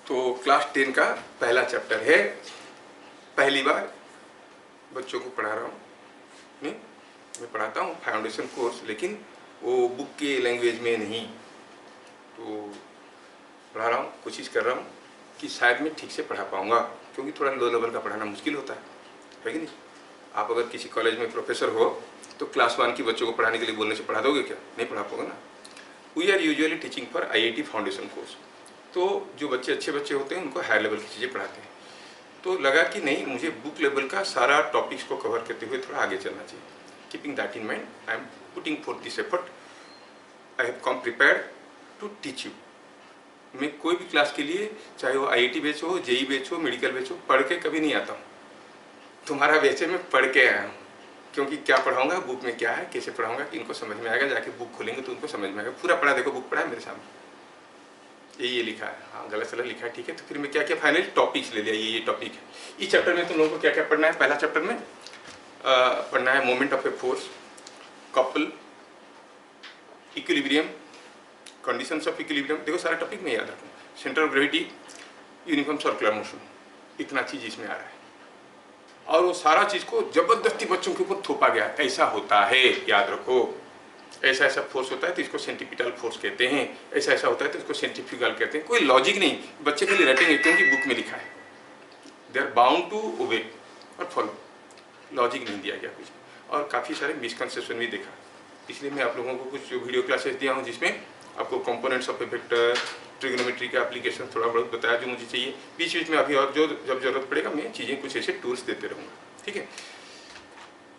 तो क्लास 10 का पहला चैप्टर है। पहली बार बच्चों को पढ़ा रहा हूँ। नहीं, मैं पढ़ाता हूँ फाउंडेशन कोर्स, लेकिन वो बुक के लैंग्वेज में नहीं, तो पढ़ा रहा हूँ। कोशिश कर रहा हूँ कि शायद मैं ठीक से पढ़ा पाऊँगा, क्योंकि थोड़ा लो लेवल का पढ़ाना मुश्किल होता है कि नहीं। आप अगर किसी कॉलेज में प्रोफेसर हो तो क्लास 1 की बच्चों को पढ़ाने के लिए बोलने से पढ़ा दोगे क्या? नहीं पढ़ा पाओगे ना। We are usually teaching for IIT foundation course. तो जो बच्चे अच्छे बच्चे होते हैं उनको हायर लेवल की चीज़ें पढ़ाते हैं। तो लगा कि नहीं, मुझे बुक लेवल का सारा टॉपिक्स को कवर करते हुए थोड़ा आगे चलना चाहिए। Keeping that in mind, I am putting for this effort. I have come prepared to teach you. मैं कोई भी क्लास के लिए, चाहे वो IIT बैच हो, JEE बैच हो, मेडिकल बैच हो, पढ़ के कभी नहीं आता हूँ। तुम्हारा बैच है, मैं पढ़ के आया हूँ। क्योंकि क्या पढ़ाऊँगा, बुक में क्या है, कैसे पढ़ाऊँगा कि इनको समझ में आएगा। जाके बुक खोलेंगे तो उनको समझ में आएगा। पूरा पढ़ा, देखो बुक पढ़ा है मेरे सामने, ये लिखा है। हाँ, गलत सलत लिखा है, ठीक है। तो फिर मैं क्या क्या फाइनली टॉपिक्स ले लिया, ये टॉपिक है। इस चैप्टर में तुम लोगों को क्या क्या पढ़ना है? पहला चैप्टर में पढ़ना है moment of a force, couple, equilibrium, conditions of equilibrium. देखो सारा टॉपिक में याद रखो। Centre of gravity, uniform circular motion, इतना चीज इसमें आ रहा है। और वो सारा चीज को जबरदस्ती बच्चों के ऊपर थोपा गया। ऐसा होता है, याद रखो। ऐसा ऐसा फोर्स होता है तो इसको सेंट्रीपिटल फोर्स कहते हैं, ऐसा ऐसा होता है तो इसको सेंट्रीफ्यूगल कहते हैं। कोई लॉजिक नहीं, बच्चे के लिए रटेंगे क्योंकि बुक में लिखा है। They are bound to obey और फॉलो। लॉजिक नहीं दिया गया कुछ, और काफ़ी सारे मिसकंसेप्शन भी देखा। इसलिए मैं आप लोगों को कुछ जो वीडियो क्लासेस दिया हूँ जिसमें आपको components of A vector, trigonometry का एप्लीकेशन थोड़ा बहुत बताया जो मुझे चाहिए। बीच बीच में अभी और जो जब जरूरत पड़ेगा मैं चीज़ें कुछ ऐसे टूल्स देते रहूँगा, ठीक है।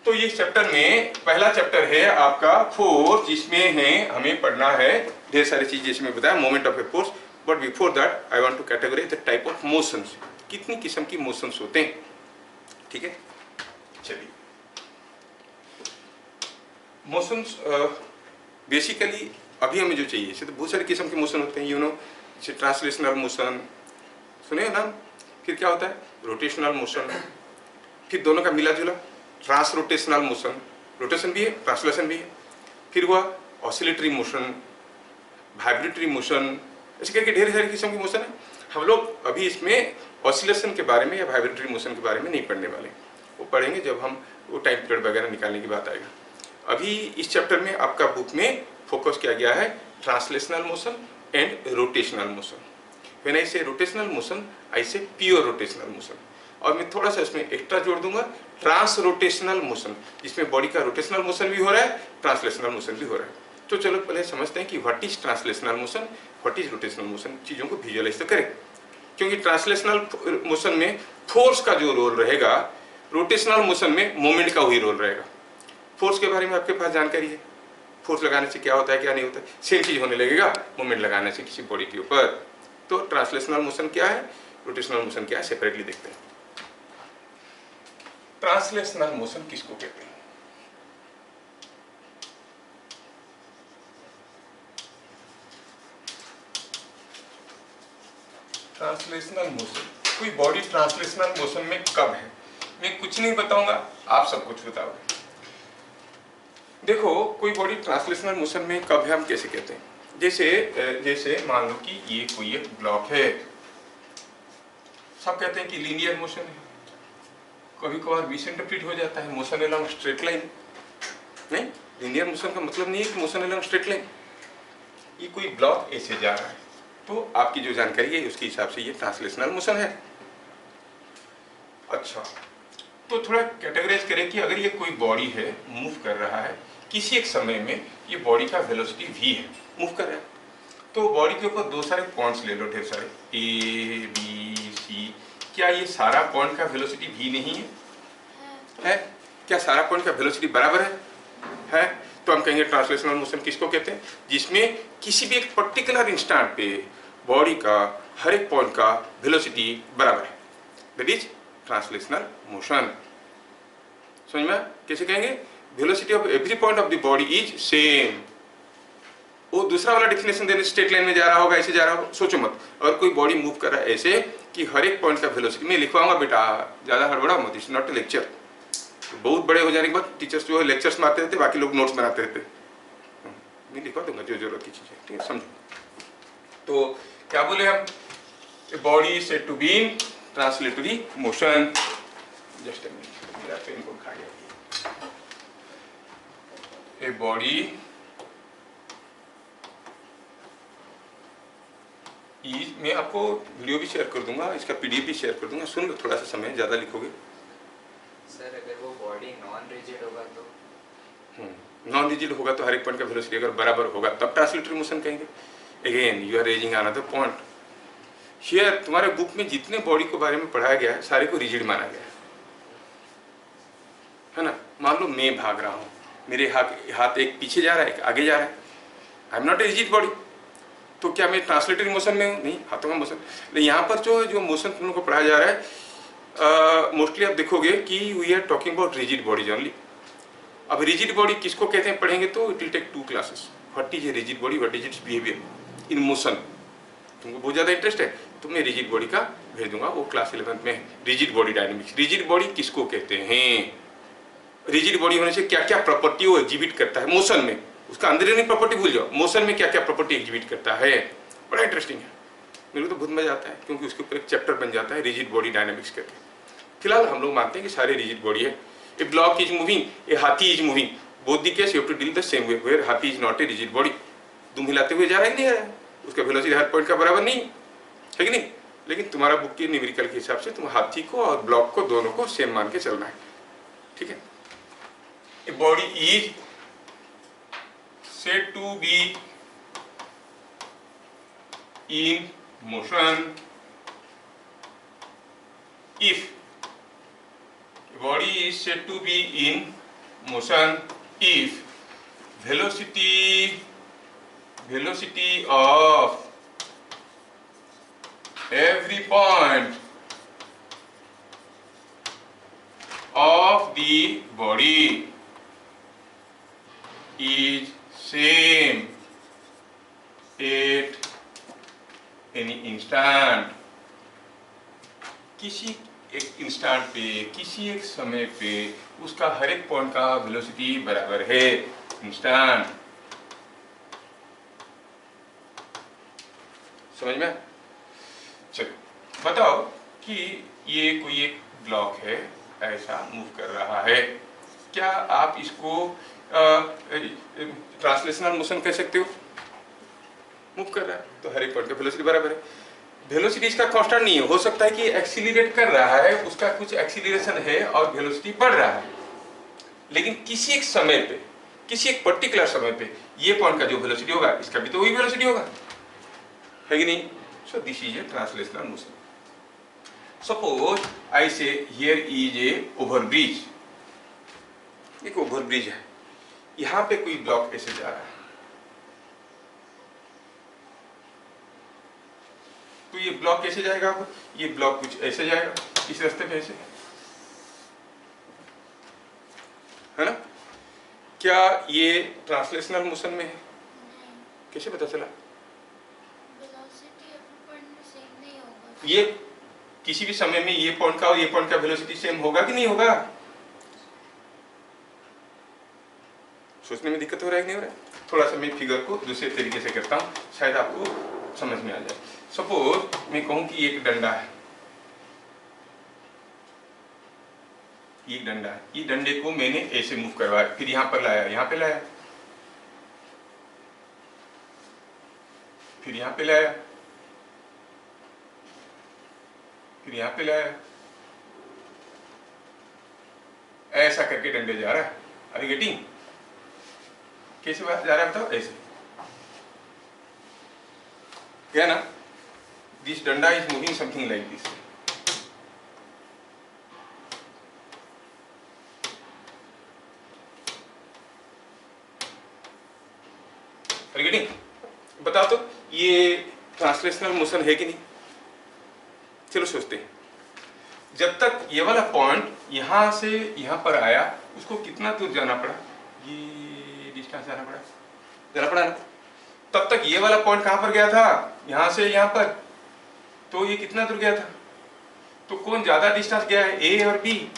तो ये चैप्टर में पहला चैप्टर है आपका फोर्स, जिसमें है हमें पढ़ना है ढेर सारी चीजें। इसमें बताया moment of a force, but before that I want to categorize the type of motions. कितनी किस्म की मोशंस होते हैं, ठीक है। चलिए, मोशंस बेसिकली अभी हमें जो चाहिए, तो बहुत सारे किस्म के मोशन होते हैं, यू नो। जैसे ट्रांसलेशनल मोशन सुने ना। फिर क्या होता है? Rotational motion. फिर दोनों का मिला जुला ट्रांसरोटेशनल मोशन, रोटेशन भी है, ट्रांसलेशन भी है। फिर हुआ ऑसिलेटरी मोशन, वाइब्रेटरी मोशन, ऐसे करके ढेर सारी किस्म की मोशन है। हम लोग अभी इसमें ऑसिलेशन के बारे में या वाइब्रेटरी मोशन के बारे में नहीं पढ़ने वाले, वो पढ़ेंगे जब हम वो टाइम पीरियड वगैरह निकालने की बात आएगा। अभी इस चैप्टर में आपका बुक में फोकस किया गया है translational motion and rotational motion. When I से रोटेशनल मोशन, आई से प्योर रोटेशनल मोशन। और मैं थोड़ा सा इसमें एक्स्ट्रा जोड़ दूंगा, ट्रांस रोटेशनल मोशन, जिसमें बॉडी का रोटेशनल मोशन भी हो रहा है, ट्रांसलेशनल मोशन भी हो रहा है। तो चलो पहले समझते हैं कि what is translational motion, what is rotational motion. चीज़ों को विजुअलाइज तो करें, क्योंकि ट्रांसलेशनल मोशन में फोर्स का जो रोल रहेगा, रोटेशनल मोशन में मोमेंट का वही रोल रहेगा। फोर्स के बारे में आपके पास जानकारी है, फोर्स लगाने से क्या होता है क्या नहीं होता है। सेम चीज होने लगेगा मोमेंट लगाने से किसी बॉडी के ऊपर। तो ट्रांसलेशनल मोशन क्या है, रोटेशनल मोशन क्या है, सेपरेटली देखते हैं। ट्रांसलेशनल मोशन किसको कहते हैं? ट्रांसलेशनल मोशन, कोई बॉडी ट्रांसलेशनल मोशन में कब है? मैं कुछ नहीं बताऊंगा, आप सब कुछ बताओगे। देखो, कोई बॉडी ट्रांसलेशनल मोशन में कब है हम कैसे कहते हैं? जैसे मान लो कि ये कोई एक ब्लॉक है, सब कहते हैं कि लीनियर मोशन है। कभी कभार मिसइंटरप्रेट हो जाता है मोशन अलोंग स्ट्रेट लाइन। नहीं, लीनियर मोशन का मतलब नहीं है कि मोशन अलोंग स्ट्रेट लाइन। ये कोई ब्लॉक ऐसे जा रहा है, तो आपकी जो जानकारी है उसके हिसाब से ये ट्रांसलेशनल मोशन है। अच्छा, तो थोड़ा कैटेगराइज करें कि अगर ये कोई बॉडी है, मूव कर रहा है, किसी एक समय में ये बॉडी का वेलोसिटी v है, मूव कर रहा है, तो बॉडी के ऊपर दो सारे पॉइंट्स ले लो, ढेर सारे A, B, C। क्या ये सारा पॉइंट का वेलोसिटी v नहीं है? क्या सारा पॉइंट का वेलोसिटी बराबर है? तो हम कहेंगे ट्रांसलेशनल मोशन किसको कहते हैं? जिसमें किसी भी एक पर्टिकुलर इंस्टेंट पे बॉडी का हर एक पॉइंट का वेलोसिटी बराबर है, दैट इज ट्रांसलेशनल मोशन। समझ में? कैसे कहेंगे? Velocity of every point of the body is same. वो दूसरा वाला डेफिनेशन देने, स्ट्रेट लाइन में जा रहा होगा, ऐसे जा रहा होगा, सोचो मत। और कोई बॉडी मूव कर रहा है ऐसे कि हर एक पॉइंट का वेलोसिटी, मैं लिखवाऊंगा बेटा, ज्यादा हड़बड़ा मत, इट्स नॉट ए लेक्चर। तो बहुत बड़े हो जाने के बाद टीचर्स जो है लेक्चर्स मारते रहते, बाकी लोग नोट्स बनाते रहते। मैं लिखवा दूंगा जो जरूरत की चीज़ है, ठीक है, समझो। तो क्या बोले हम A body is said to be in translatory motion. Just a minute, मेरा पेन को खा गया। A body is, मैं आपको वीडियो भी शेयर कर दूंगा, इसका पीडीएफ भी शेयर कर दूंगा, सुन लो थोड़ा सा समय, ज़्यादा लिखोगे। सर अगर वो बॉडी नॉन रिजिड होगा तो? नॉन रिजिड होगा तो हर एक पॉइंट का वेलोसिटी अगर बराबर होगा तब ट्रांसलेटरी मोशन कहेंगे। Again you are raising another point here. तुम्हारे बुक में जितने बॉडी के बारे में पढ़ाया गया है सारे को रिजिड माना गया है ना। मान लो मैं भाग रहा हूँ, मेरे हाथ एक पीछे जा रहा है एक आगे जा रहा है, I am not a rigid body, तो क्या मैं ट्रांसलेटरी मोशन में हूँ? नहीं, हाथों का मोशन। लेकिन यहाँ पर जो मोशन तुम लोग को पढ़ाया जा रहा है मोस्टली आप देखोगे कि we are talking about rigid bodies only. अब रिजिड बॉडी किसको कहते हैं पढ़ेंगे तो it will take 2 classes. What is a rigid body, what is its behaviour in motion. तुमको बहुत ज़्यादा इंटरेस्ट है तो मैं रिजिड बॉडी का भेज दूंगा, वो क्लास 11th में। Rigid body dynamics, rigid body किसको कहते हैं, रिजिड बॉडी होने से क्या क्या प्रॉपर्टी वो एग्जिबिट करता है मोशन में, उसका अंदरूनी प्रॉपर्टी भूल जाओ, मोशन में क्या क्या प्रॉपर्टी एग्जिबिट करता है। बड़ा इंटरेस्टिंग है, मेरे को तो बहुत मजा आता है क्योंकि उसके ऊपर एक चैप्टर बन जाता है रिजिड बॉडी डायनेमिक्स करके। फिलहाल हम लोग मानते हैं कि सारे रिजिड बॉडी है। A block is moving, a हाथी is moving, both the case you have to deal the same way, where हाथी is not a rigid body. तुम हिलाते हुए जा रहा है कि नहीं आ रहा है, उसका वेलोसिटी हर पॉइंट का बराबर नहीं है कि नहीं, लेकिन तुम्हारा बुक के न्यूमेरिकल के हिसाब से तुम हाथी को और ब्लॉक को दोनों को सेम मान के चलना है, ठीक है। A body is said to be in motion if a body is said to be in motion if velocity of every point of the body is same at any instant। किसी एक instant पे, किसी एक समय पे उसका हर एक point का वेलोसिटी बराबर है इंस्टेंट। समझ में? चलो बताओ कि ये कोई एक ब्लॉक है, ऐसा मूव कर रहा है, क्या आप इसको ट्रांसलेशनल मोशन कह सकते हो? मूव कर रहा है तो हर एक पॉइंट का वेलोसिटी बराबर है। वेलोसिटी इसका कांस्टेंट नहीं है, हो सकता है कि एक्सीलरेट कर रहा है, उसका कुछ एक्सीलरेशन है और वेलोसिटी बढ़ रहा है, लेकिन किसी एक समय पे, किसी एक पर्टिकुलर समय पे ये पॉइंट का जो वेलोसिटी होगा इसका भी तो वही वेलोसिटी होगा, है कि नहीं। So this is a translational motion. Suppose I से हियर इज ए ओवरब्रिज, एक ओवरब्रिज है, यहां पे कोई ब्लॉक ऐसे जा रहा है, तो ये ब्लॉक कैसे जाएगा? ये ब्लॉक कुछ ऐसे जाएगा, इस रास्ते पे ऐसे, है ना। क्या ये ट्रांसलेशनल मोशन में है? कैसे पता चला? ये किसी भी समय में ये पॉइंट का और ये पॉइंट का वेलोसिटी सेम होगा कि नहीं होगा? सोचने में दिक्कत हो रहा है कि नहीं हो रहा है? थोड़ा सा मैं फिगर को दूसरे तरीके से करता हूँ, शायद आपको समझ में आ जाए। सपोज मैं कहूँ कि एक डंडा है, ये डंडा है, ये डंडे को मैंने ऐसे मूव करवाया, फिर यहाँ पर लाया, यहाँ पे लाया, फिर यहाँ पे लाया, फिर यहाँ पे लाया, ऐसा करके डंडे जा रहा है। Are you getting? कैसे जा रहा है बताओ? ऐसे, क्या ना, दिस डंडा is moving something like this. Are you getting? बताओ तो ये ट्रांसलेशनल मोशन है कि नहीं? चलो सोचते हैं, जब तक ये वाला पॉइंट यहां से यहां पर आया, उसको कितना दूर जाना पड़ा? ये डिस्टेंस जाना पड़ा ना। तब तक ये वाला पॉइंट कहां पर गया था? यहां से यहां पर, तो ये कितना दूर गया था? तो कौन ज्यादा डिस्टेंस गया है, ए और बी?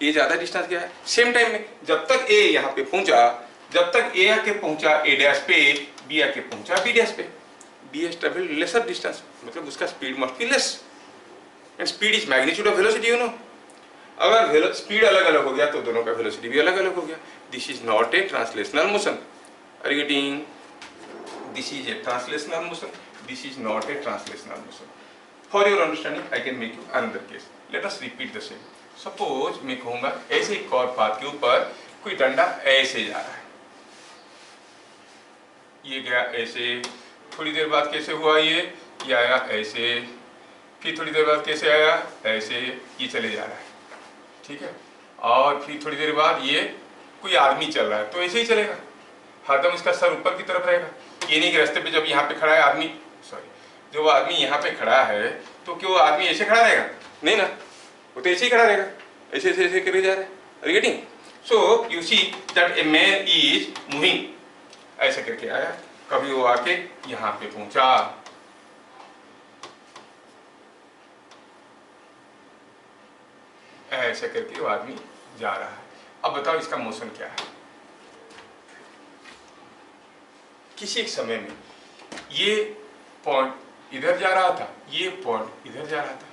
ए ज्यादा डिस्टेंस गया है। सेम टाइम में जब तक ए यहां पे पहुंचा, जब तक ए आके पहुंचा ए डैश पे, बी आके पहुंचा बी डैश पे, B has travelled lesser distance, मतलब उसका speed must be less, and speed is magnitude of velocity, you know. अगर स्पीड अलग अलग हो गया तो दोनों का वेलोसिटी भी अलग अलग हो गया। This is not a translational motion, are you getting? This is a translational motion, this is not a translational motion. For your understanding I can make you another case, let us repeat the same. Suppose मैं कहूंगा ऐसे ही cord path के ऊपर कोई डंडा ऐसे जा रहा है, ये गया ऐसे, थोड़ी देर बाद कैसे हुआ ये आया ऐसे, फिर थोड़ी देर बाद कैसे आया ऐसे, ये चले जा रहा है, ठीक है। और फिर थोड़ी देर बाद ये कोई आदमी चल रहा है तो ऐसे ही चलेगा, हरदम इसका सर ऊपर की तरफ रहेगा। ये नहीं कि रास्ते पे जब यहाँ पे खड़ा है आदमी, सॉरी, जो आदमी यहाँ पे खड़ा है तो क्यों आदमी ऐसे खड़ा रहेगा? नहीं ना, वो तो ऐसे ही खड़ा रहेगा, ऐसे ऐसे ऐसे करे जा रहा है। Are you getting? So you see that a man is moving, ऐसे करके आया, कभी वो आके यहाँ पे पहुंचा, ऐसे करके वो आदमी जा रहा है। अब बताओ इसका मोशन क्या है? किसी एक समय में ये पॉइंट इधर जा रहा था, ये पॉइंट इधर जा रहा था,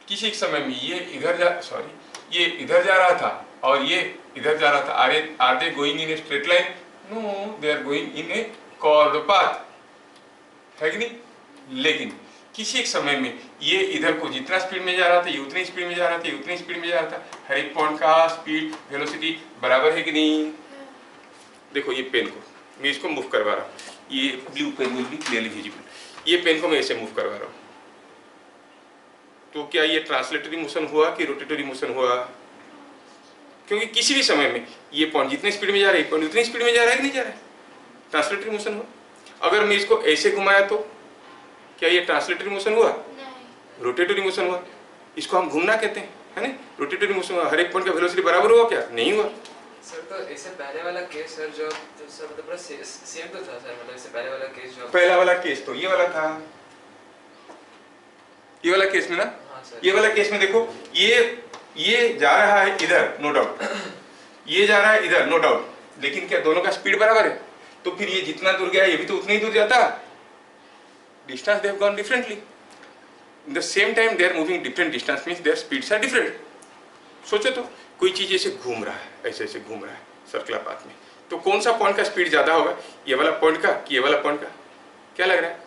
किसी एक समय में ये ये इधर जा रहा था और ये इधर जा रहा था। Are they going in a straight line? No, they are going in a curved path, है कि नहीं? लेकिन किसी एक समय में ये इधर को जितना स्पीड में जा रहा था ये उतनी स्पीड में जा रहा था, ये उतनी स्पीड में जा रहा था। हर एक पॉइंट का स्पीड वेलोसिटी बराबर है कि नहीं? देखो ये पेन को मैं इसको मूव करवा रहा हूँ, ये blue pen will be clearly visible. ये पेन को मैं ऐसे मूव करवा रहा हूँ, तो क्या ये ट्रांसलेटरी मोशन हुआ कि रोटेटरी मोशन हुआ? क्योंकि किसी भी समय में ये पॉइंट जितने स्पीड में जा रहा है, पॉइंट उतनी स्पीड में जा रहा है कि नहीं जा रहा है? ट्रांसलेटरी मोशन हुआ। अगर मैं इसको ऐसे घुमाया तो क्या ये ट्रांसलेटरी मोशन हुआ? नहीं। रोटेटरी मोशन हुआ। इसको हम घूमना कहते हैं, है ना? रोटेटरी मोशन हुआ। हर एक पॉइंट का वेलोसिटी बराबर हुआ क्या? नहीं हुआ। सर तो इससे पहले वाला केस सर जो तो सर मतलब सेम तो था सर, मतलब इससे पहले वाला केस जो पहला वाला केस तो ये वाला था, ये वाला केस में ना। हाँ सर। ये वाला केस में देखो ये जा रहा है इधर, नो डाउट, ये जा रहा है इधर, नो डाउट, लेकिन क्या दोनों का स्पीड बराबर है? तो फिर ये जितना दूर गया ये भी तो उतना ही दूर जाता। Distance they have gone differently, in the same time they are moving different distance, means their speeds are different. सोचो तो कोई चीज ऐसे घूम रहा है, ऐसे ऐसे घूम रहा है सर्कुलर पाथ में, तो कौन सा पॉइंट का स्पीड ज्यादा होगा? ये वाला पॉइंट का कि ये वाला पॉइंट का? क्या लग रहा है?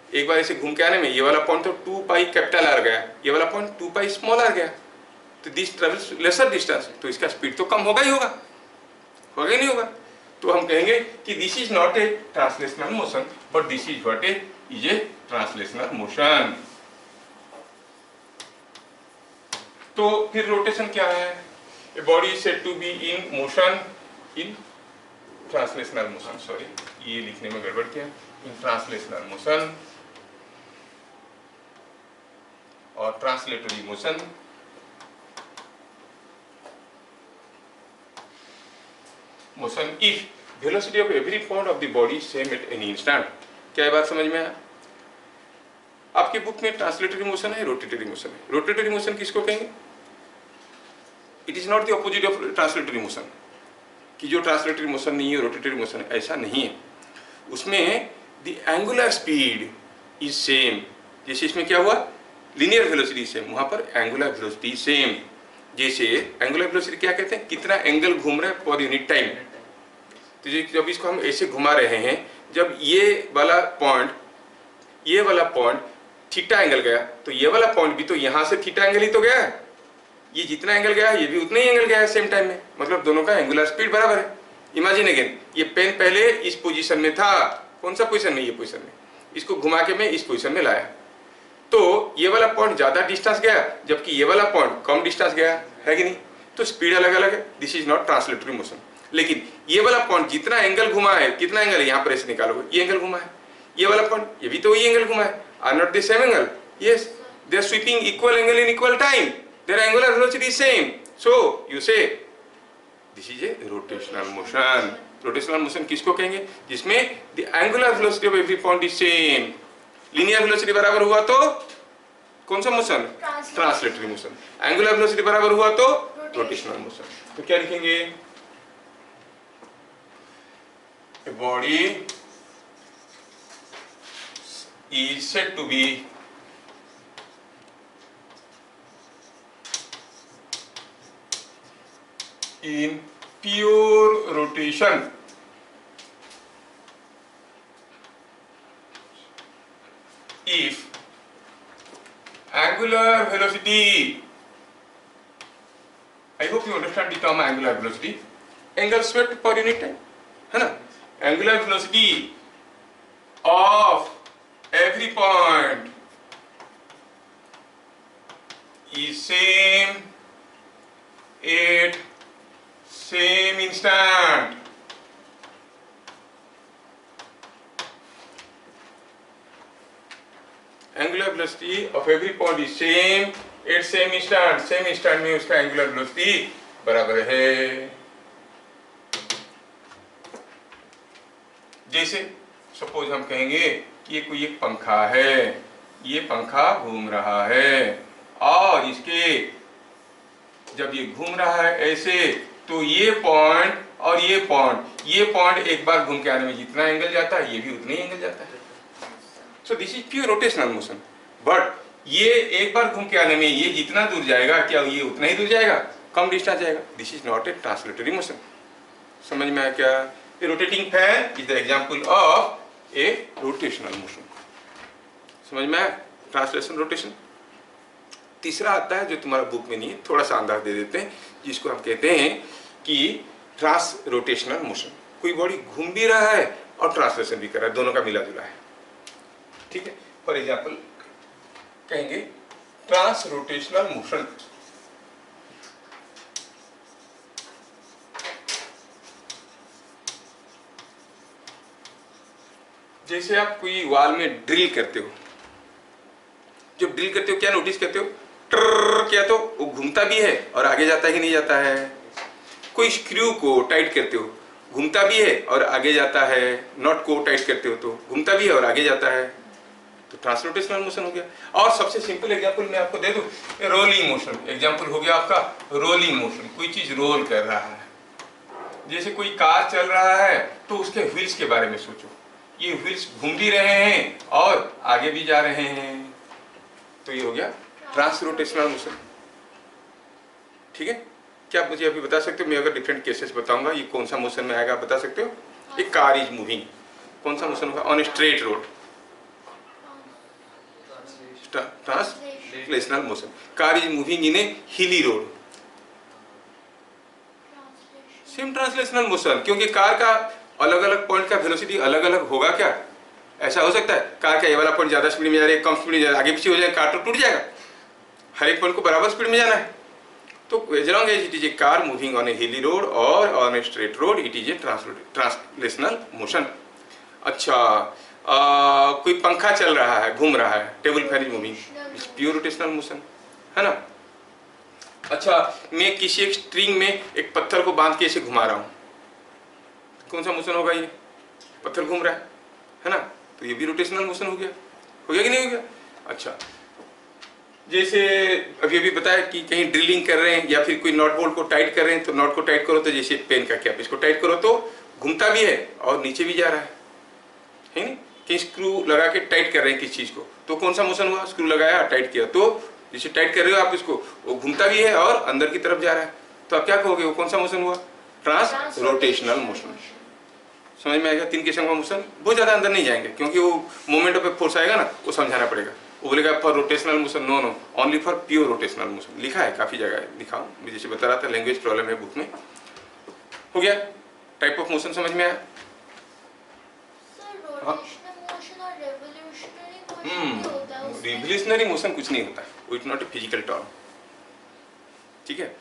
एक बार ऐसे घूम के आने में ये वाला पॉइंट तो 2 पाई कैपिटल आर गया, ये वाला पॉइंट 2 पाई स्मॉल आर गया, तो दिस ट्रेवल्स लेसर डिस्टेंस, तो इसका स्पीड तो कम होगा ही होगा ही नहीं होगा। तो हम कहेंगे कि this is not a translational motion but this is what is a translational motion. तो फिर रोटेशन क्या है? A body is said to be in motion in translational motion, sorry ये लिखने में गड़बड़ किया, इन ट्रांसलेशनल मोशन और translatory motion. Motion if velocity of every point of the body same at any instant. क्या बात समझ में आया? आपकी बुक में ट्रांसलेटरी मोशन है, रोटेटरी मोशन है। रोटेटरी मोशन किसको कहेंगे? It is not the opposite of translatory motion, कि जो ट्रांसलेटरी मोशन नहीं है रोटेटरी मोशन है, ऐसा नहीं है। उसमें the angular speed is same. जैसे इसमें क्या हुआ? लीनियर वेलोसिटी सेम, वहां पर एंगुलर वेलोसिटी सेम। जैसे एंगुलर वेलोसिटी क्या कहते हैं? कितना एंगल घूम रहा है पर यूनिट टाइम। तो जब इसको हम ऐसे घुमा रहे हैं, जब ये वाला पॉइंट थीटा एंगल गया तो ये वाला पॉइंट भी तो यहाँ से थीटा एंगल ही तो गया है। ये जितना एंगल गया है ये भी उतना ही एंगल गया है सेम टाइम में, मतलब दोनों का एंगुलर स्पीड बराबर है। इमेजिन अगेन, ये पेन पहले इस पोजीशन में था, कौन सा पोजीशन में? ये पोजीशन में। इसको घुमा के मैं इस पोजीशन में लाया तो ये वाला पॉइंट ज्यादा डिस्टेंस गया जबकि ये वाला पॉइंट कम डिस्टेंस गया, है कि नहीं? तो स्पीड अलग अलग है। This is not translatory motion. लेकिन ये वाला पॉइंट जितना एंगल घुमा है, कितना एंगल है यहाँ पर ऐसे निकालोगे, ये एंगल घुमा है। ये वाला पॉइंट ये भी तो वही एंगल घुमा है। Are not the same angle? Yes, they are sweeping equal angle in equal time, their angular velocity is same, so you say this is a rotational motion. Rotational motion किसको कहेंगे? जिसमें the angular velocity of every point is same. linear velocity बराबर हुआ तो कौन सा motion? Translatory motion. angular velocity बराबर हुआ तो रोटेशनल मोशन। तो क्या लिखेंगे? a body is said to be in pure rotation if angular velocity, I hope you understand the term angular velocity, angle swept per unit time, है ना, angular velocity of every point is same at same instant. Angular velocity of every point is same at same instant. Same instant में उसका angular velocity बराबर है. जैसे suppose हम कहेंगे कि ये कोई एक पंखा है, ये पंखा घूम रहा है और इसके जब ये घूम रहा है ऐसे, तो ये पॉइंट और ये पॉइंट एक बार घूम के आने में जितना एंगल जाता है ये भी उतना ही एंगल जाता है. So this is pure rotational motion. But ये एक बार घूम के आने में ये जितना दूर जाएगा, क्या ये उतना ही दूर जाएगा, कम डिस्टेंस जाएगा. This is not a translatory motion. समझ में आया क्या? A rotating fan is the example of a rotational motion. समझ में आया? Translation rotation. तीसरा आता है जो तुम्हारा बुक में नहीं है, थोड़ा सा अंदाज दे देते हैं, जिसको हम कहते हैं कि ट्रांस रोटेशनल मोशन. कोई बॉडी घूम भी रहा है और ट्रांसलेशन भी कर रहा है, दोनों का मिला जुला है. ठीक है. फॉर एग्जाम्पल कहेंगे ट्रांस रोटेशनल मोशन. जैसे आप कोई वॉल में ड्रिल करते हो, जब ड्रिल करते हो क्या नोटिस करते हो? ट्रर किया तो वो घूमता भी है और आगे जाता है कि नहीं जाता है. कोई स्क्रू को टाइट करते हो, घूमता भी है और आगे जाता है. नॉट को टाइट करते हो तो घूमता भी है और आगे जाता है. तो ट्रांसरोटेशनल मोशन हो गया. और सबसे सिंपल एग्जांपल मैं आपको दे दूं, रोलिंग मोशन. एग्जांपल हो गया आपका रोलिंग मोशन. कोई चीज रोल कर रहा है, जैसे कोई कार चल रहा है तो उसके व्हील्स के बारे में सोचो. ये व्हील्स घूम भी रहे हैं और आगे भी जा रहे हैं, तो ये हो गया ट्रांसरोटेशनल मोशन. ठीक है. क्या आप मुझे अभी बता सकते हो, मैं अगर डिफरेंट केसेस बताऊंगा ये कौन सा मोशन में आएगा, आप बता सकते हो? एक कार इज मूविंग, कौन सा मोशन होगा? On a straight road, translational motion. Car is moving in a hilly road, same translational motion. क्योंकि कार का अलग अलग पॉइंट का वेलोसिटी अलग अलग होगा. क्या ऐसा हो सकता है कार का ये वाला पॉइंट ज्यादा स्पीड में जा रहा है, कम स्पीड में जा रहा है, आगे पीछे हो जाए कार तो टूट जाएगा. हर एक पॉइंट को बराबर स्पीड में जाना है. तो as long as it is a car moving on a hilly road or on a straight road, it is a translational motion. अच्छा, कोई पंखा चल रहा है, घूम रहा है, table fan is moving, it's pure rotational motion, है ना. अच्छा, मैं किसी एक स्ट्रिंग में एक पत्थर को बांध के ऐसे घुमा रहा हूँ, कौन सा मोशन होगा? ये पत्थर घूम रहा है ना, तो ये भी रोटेशनल मोशन हो गया कि नहीं हो गया? अच्छा, जैसे अभी अभी बताया कि कहीं ड्रिलिंग कर रहे हैं या फिर कोई नॉट बोल्ट को टाइट कर रहे हैं, तो नॉट को टाइट करो तो जैसे पेन का कैप, इसको टाइट करो तो घूमता भी है और नीचे भी जा रहा है नहीं. कहीं स्क्रू लगा के टाइट कर रहे हैं किस चीज को, तो कौन सा मोशन हुआ? स्क्रू लगाया, टाइट किया, तो जैसे टाइट कर रहे हो आप इसको, वो घूमता भी है और अंदर की तरफ जा रहा है. तो आप क्या कहोगे, वो कौन सा मोशन हुआ? Trans rotational motion. समझ में आएगा? 3 किस्म का मोशन. बहुत ज्यादा अंदर नहीं जाएंगे क्योंकि वो मोमेंट ऑफ फोर्स आएगा ना, वो समझाना पड़ेगा. वो बोलेगा for rotational motion, no, only for pure rotational motion. लिखा है काफी जगह, दिखाऊं? मैं जैसे बता रहा था, लैंग्वेज प्रॉब्लम है बुक में. हो गया टाइप ऑफ मोशन समझ में आया? रिवोल्यूशनरी मोशन कुछ नहीं होता है, वो it not a physical term. ठीक है.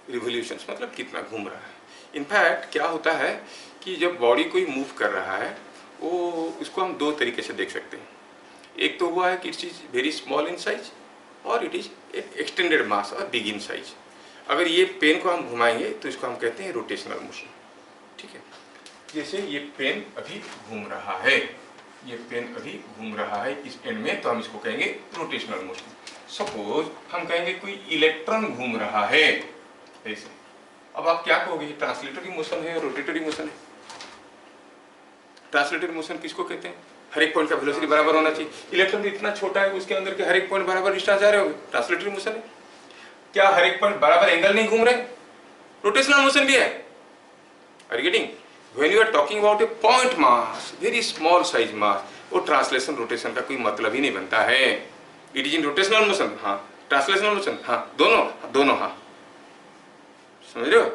रिवोल्यूशन मतलब कितना घूम रहा है. इनफैक्ट क्या होता है कि जब बॉडी कोई मूव कर रहा है, वो इसको हम 2 तरीके से देख सकते हैं. एक तो हुआ है कि it is very small in size और इट इज एक्सटेंडेड मास और बिग इन साइज. अगर ये पेन को हम घुमाएंगे तो इसको हम कहते हैं रोटेशनल मोशन. ठीक है. जैसे ये पेन अभी घूम रहा है, ये पेन अभी घूम रहा है इस एंड में, तो हम इसको कहेंगे रोटेशनल मोशन. सपोज हम कहेंगे कोई इलेक्ट्रॉन घूम रहा है ऐसे. अब आप क्या कहोगे, ट्रांसलेटरी मोशन है, रोटेटरी मोशन है? ट्रांसलेटरी मोशन किसको कहते हैं? हर एक पॉइंट का वेलोसिटी बराबर होना चाहिए। इलेक्ट्रॉन तो इतना छोटा है उसके अंदर के हर एक पॉइंट बराबर डिस्टेंस आ रहे होंगे, ट्रांसलेटरी मोशन है। क्या हर एक पॉइंट बराबर एंगल नहीं घूम रहे? रोटेशनल मोशन भी है। Are you getting? When you are talking about a point mass, very small size mass, वो ट्रांसलेशन रोटेशन का कोई मतलब ही नहीं बनता है। It is in rotational motion, हाँ, ट्रांसलेशनल मोशन, हाँ, दोनों हाँ, समझ रहे हो?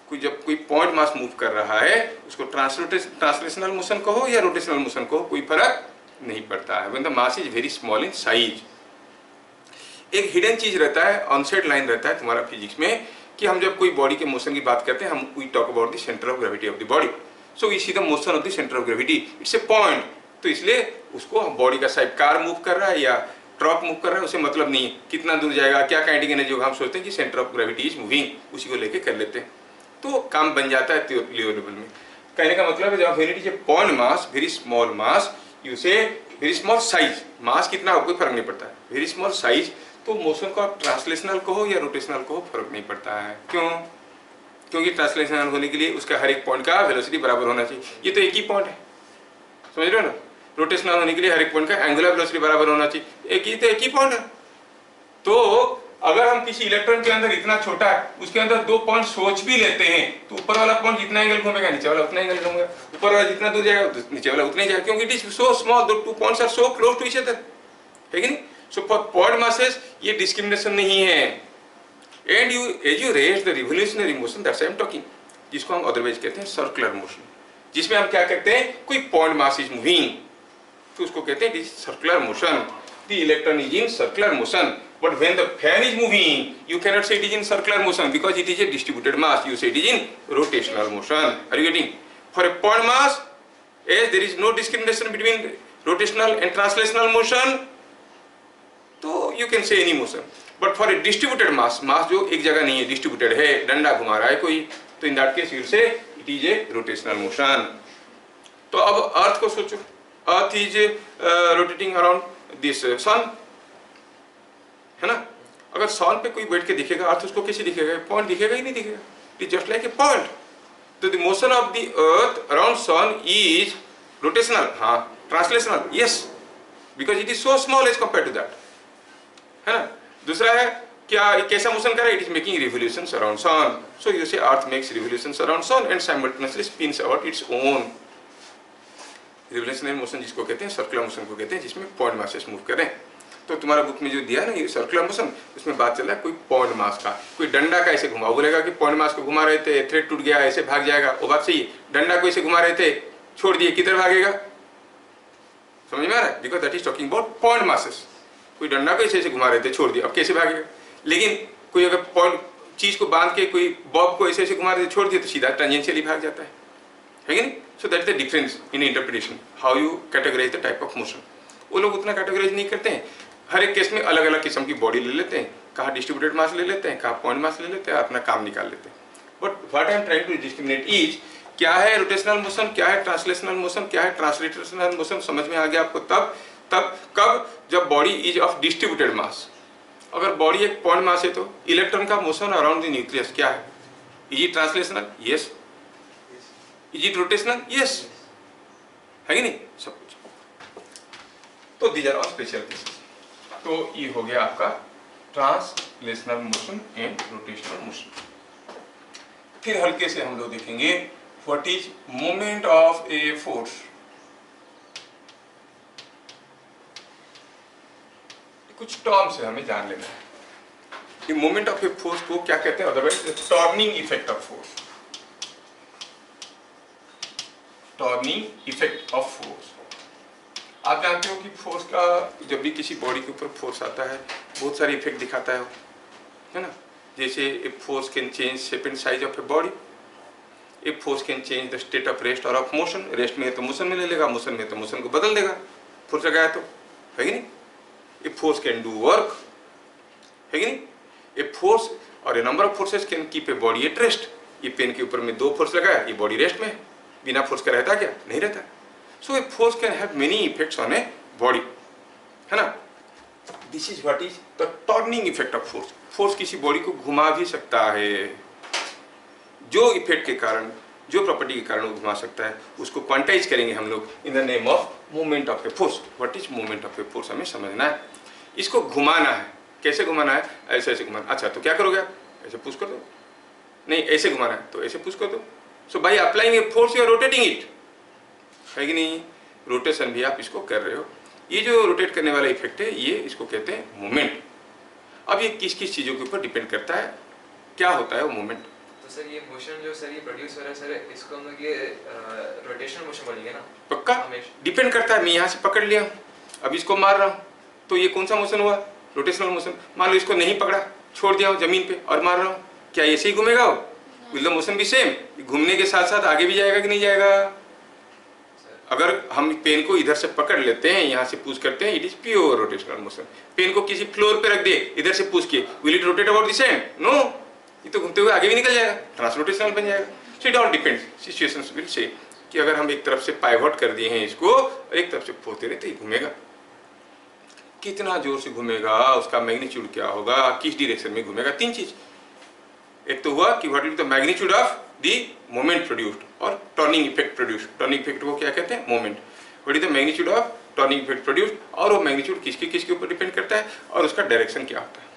कोई जब कोई पॉइंट मास मूव कर रहा है उसको ट्रांसलेशनल मोशन कहो या रोटेशनल मोशन कहो, कोई फर्क नहीं पड़ता है। When the mass is very small in size. एक हिडन चीज रहता है, ऑनसेट लाइन रहता है तुम्हारा फिजिक्स में, कि हम जब कोई बॉडी के मोशन की बात करते हैं, हम we talk about the centre of gravity of the body. So we see the motion of the centre of gravity, it's a point. तो इसलिए उसको बॉडी का साइड कार मूव कर रहा है या ट्रक मूव कर रहा है, उसे मतलब नहीं है कितना दूर जाएगा, क्या काइनेटिक एनर्जी होगा, हम सोचते हैं कि centre of gravity is moving, उसी को लेके कर लेते हैं, तो काम बन जाता है लोअर लेवल में। कहने का मतलब है जब when it is a point mass, very small mass, you से वेरी स्मॉल साइज, मास कितना हो कोई फर्क नहीं पड़ता है, वेरी स्मॉल साइज, तो मोशन को आप ट्रांसलेशनल कहो या रोटेशनल कहो फर्क नहीं पड़ता है। क्यों? क्योंकि ट्रांसलेशनल होने के लिए उसका हर एक पॉइंट का वेलोसिटी बराबर होना चाहिए। ये तो एक ही पॉइंट है, समझ रहे हो ना? रोटेशनल होने के लिए हर एक पॉइंट का एंगुलर वेलोसिटी बराबर होना चाहिए, एक ही पॉइंट है। तो अगर हम किसी इलेक्ट्रॉन के अंदर इतना छोटा है, उसके अंदर दो पॉइंट सोच भी लेते हैं, तो ऊपर वाला पॉइंट जितना एंगल घूमेगा नीचे वाला उतना एंगल घूमेगा, ऊपर वाला जितना दूर जाएगा नीचे वाला उतना ही जाएगा, क्योंकि इट इज सो स्मॉल, दो two points are so close to each other, है कि नहीं? सो फॉर पॉइंट मासेस ये डिस्क्रिमिनेशन नहीं है। And you as you raise the revolutionary motion, that's I am talking, जिसको हम अदरवाइज कहते हैं सर्कुलर मोशन, जिसमें हम क्या कहते हैं, कोई पॉइंट मास इज मूविंग, तो उसको कहते हैं circular motion. The electron is in circular motion, but when the fan is moving, you cannot say it is in circular motion because it is a distributed mass. You say it is in rotational motion. Are you getting? For a point mass, as there is no discrimination between rotational and translational motion, तो you can say any motion. But for a distributed mass, mass जो एक जगह नहीं है, distributed है, डंडा घुमा रहा है कोई, तो in that case you say it is a rotational motion. तो अब अर्थ को सोचो, earth is rotating around this sun, है ना? अगर सन पे कोई बैठ के दिखेगा, अर्थ उसको कैसे दिखेगा? पॉइंट दिखेगा ही नहीं दिखेगा, it just like a point. तो the motion of the earth around sun is rotational, हाँ, translational, yes, because it is so small as compare to that, है ना? दूसरा है क्या, कैसा मोशन कर रहा है? It is making revolutions around sun, so you say earth makes revolutions around sun and simultaneously spins about its own. Revolutionary motion जिसको कहते हैं, सर्कुलर मोशन को कहते हैं, जिसमें पॉइंट मासेस मूव करें। तो तुम्हारा बुक में जो दिया ना ये सर्कुलर मोशन, उसमें बात चल रहा है कोई पॉइंट मास का, कोई डंडा का ऐसे घुमा, बोलेगा कि पॉइंट मास को घुमा रहे थे, थ्रेड टूट गया, ऐसे भाग जाएगा, वो बात सही है। डंडा को ऐसे घुमा रहे थे, छोड़ दिए, किधर भागेगा? समझ में आ रहा है? Because that is talking about point masses. कोई डंडा को ऐसे घुमा रहे थे, छोड़ दिया, अब कैसे भागेगा? लेकिन कोई अगर पॉइंट चीज को बांध के कोई बॉब को ऐसे घुमा रहे थे, छोड़ दिया, तो सीधा टेंजेंशियली भाग जाता है कि नहीं? So that's the difference in interpretation, how you categorize the type of motion. वो लोग उतना कैटेगराइज नहीं करते हैं, हर एक केस में अलग अलग किस्म की बॉडी ले लेते हैं, कहाँ डिस्ट्रीब्यूटेड मास ले लेते हैं, कहाँ पॉइंट मास ले लेते हैं, अपना काम निकाल लेते हैं। But what I am trying to discriminate is, क्या है रोटेशनल मोशन, क्या है ट्रांसलेशनल मोशन, क्या है ट्रांसलेशनल मोशन, समझ में आ गया आपको तब कब, जब बॉडी इज ऑफ डिस्ट्रीब्यूटेड मास। अगर बॉडी एक पॉइंट मास है तो इलेक्ट्रॉन का मोशन अराउंड द न्यूक्लियस क्या है? Is it translational? Yes. Is it rotational? Yes, है कि नहीं? सब कुछ। तो these are all special cases. तो ये हो गया आपका translational motion and rotational motion. फिर हल्के से हम लोग देखेंगे what is moment of a force. कुछ टर्म्स है हमें जान लेना है। ये मोमेंट ऑफ ए फोर्स को क्या कहते हैं? Otherwise turning effect of force, turning effect of force. आप जानते हो कि फोर्स का, जब भी किसी बॉडी के ऊपर फोर्स आता है बहुत सारे इफेक्ट दिखाता है ना? जैसे ए force can change shape and size of a body, A force can change the state of rest और ऑफ मोशन, रेस्ट में है तो मोशन में ले लेगा, मोशन में तो मोशन को बदल देगा, फोर्स लगाया तो, है कि नहीं? A force can do work, है कि नहीं? ए फोर्स और a number of forces can keep a body at rest. ये पेन के ऊपर में 2 फोर्स लगाया, ये बॉडी रेस्ट में है, बिना फोर्स का रहता क्या? नहीं रहता। So a force can have many effects on a body, है ना? This is what is the turning effect of force. Force किसी बॉडी को घुमा भी सकता है, जो इफेक्ट के कारण जो प्रॉपर्टी के कारण वो घुमा सकता है उसको क्वांटाइज करेंगे हम लोग in the name of movement of a force. What is movement of a force हमें समझना है। इसको घुमाना है, कैसे घुमाना है, ऐसे ऐसे घुमाना। अच्छा तो क्या करोगे आप, ऐसे पुश कर दो, नहीं ऐसे घुमाना है तो ऐसे पुश कर दो। So by applying a force you are rotating it, है कि नहीं, रोटेशन भी आप इसको कर रहे हो। ये जो रोटेट करने वाला इफेक्ट है ये इसको कहते हैं मूवमेंट। अब ये किस किस चीज़ों के ऊपर डिपेंड करता है, क्या होता है वो मूवमेंट। तो सर ये मोशन जो सर ये प्रोड्यूस हो रहा है सर, इसको हम लोग ये रोटेशनल मोशन बोलेंगे ना? पक्का डिपेंड करता है। मैं यहाँ से पकड़ लिया, अब इसको मार रहा हूँ, तो ये कौन सा मोशन हुआ, रोटेशनल मोशन। मान लो इसको नहीं पकड़ा, छोड़ दिया जमीन पे और मार रहा हूँ, क्या ऐसे ही घूमेगा वो? विल द मोशन भी सेम, घूमने के साथ साथ आगे भी जाएगा कि नहीं जाएगा? अगर हम पेन को इधर से पकड़ लेते हैं, यहाँ से पुश करते हैं, it is pure rotational motion. Pen को किसी फ्लोर पे रख दे, इधर से पुश किए, will it rotate about the same? No, ये तो घूमते हुए आगे भी निकल जाएगा, ट्रांसरोटेशनल बन जाएगा। So it all depends, situations will say कि अगर हम एक तरफ से पाइवोट कर दिए हैं इसको और एक तरफ से फोड़ते रहे तो ये घूमेगा। कितना जोर से घूमेगा, उसका मैग्नीट्यूड क्या होगा, किस डायरेक्शन में घूमेगा, तीन चीज। एक तो हुआ कि what is the magnitude of the moment produced और turning effect produced. Turning effect को क्या कहते हैं, moment. What is the magnitude of turning effect produced, और वो मैग्नीट्यूड किसके किसके ऊपर डिपेंड करता है और उसका डायरेक्शन क्या होता है।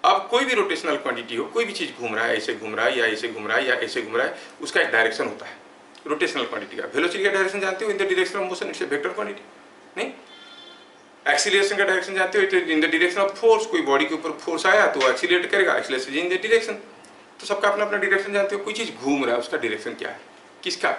अब कोई भी रोटेशनल क्वांटिटी हो, कोई भी चीज घूम रहा है, ऐसे घूम रहा है या ऐसे घूम रहा है या ऐसे घूम रहा है, उसका एक डायरेक्शन होता है रोटेशनल क्वांटिटी का। वेलोसिटी का डायरेक्शन जानते हो, in the direction of motion, it's a vector quantity. नहीं, एक्सीलरेशन का डायरेक्शन जानते हो, in the direction of force. कोई बॉडी के ऊपर फोर्स आया तो एक्सीलरेट करेगा, एक्सीलरेशन इन द डायरेक्शन। तो सबका अपना अपना डायरेक्शन जानते हो। कोई चीज घूम रहा है उसका डायरेक्शन क्या है, किसका,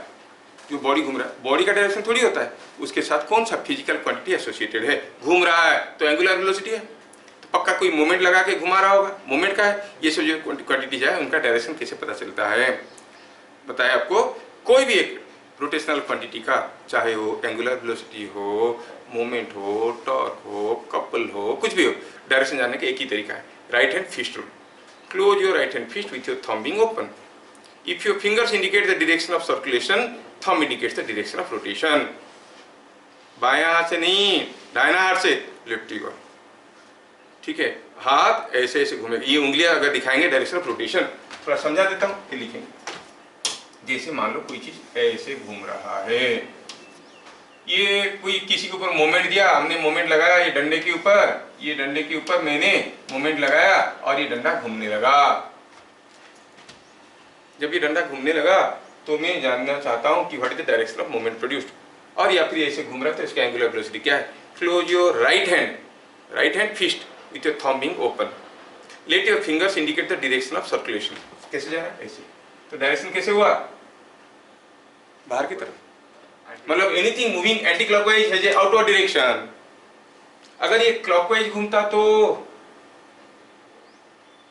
जो बॉडी घूम रहा है, बॉडी का डायरेक्शन थोड़ी होता है, उसके साथ कौन सा फिजिकल क्वांटिटी एसोसिएटेड है। घूम रहा है तो एंगुलर वेलोसिटी है, तो पक्का कोई मोमेंट लगा के घुमा रहा होगा, मोमेंट का है। ये सब जो क्वांटिटीज है उनका डायरेक्शन कैसे पता चलता है, बताया आपको। कोई भी एक रोटेशनल क्वांटिटी का, चाहे वो एंगुलर वेलोसिटी हो, मोमेंट हो, टॉर्क हो, कपल हो, कुछ भी हो, डायरेक्शन जानने का एक ही तरीका है, right hand fist rule. Close your right hand fist with your thumb being open. If your fingers indicate the direction of circulation, thumb indicates the direction of rotation. बायां हाथ से नहीं, दाहिना हाथ से, लेफ्टी को, ठीक है। हाथ ऐसे ऐसे घूमेगा, ये उंगलियां अगर दिखाएंगे डायरेक्शन ऑफ रोटेशन। थोड़ा समझा देता हूँ, फिर लिखेंगे। जैसे मान लो कोई चीज ऐसे घूम रहा है, ये कोई किसी के ऊपर मोमेंट दिया, हमने मोमेंट लगाया ये डंडे के ऊपर, ये डंडे के ऊपर मैंने मोमेंट लगाया और ये डंडा घूमने लगा। जब ये डंडा घूमने लगा तो मैं जानना चाहता हूं कि what is the direction of moment produced, और या फिर ऐसे घूम रहा है तो इसका एंगुलर वेलोसिटी क्या है। Close your right hand fist with your thumb being open, let your fingers indicate the direction of circulation. कैसे जा रहा है, ऐसे। तो डायरेक्शन कैसे हुआ, बाहर की तरफ, मतलब anything moving anti clockwise has a outward direction. अगर ये क्लॉकवाइज घूमता तो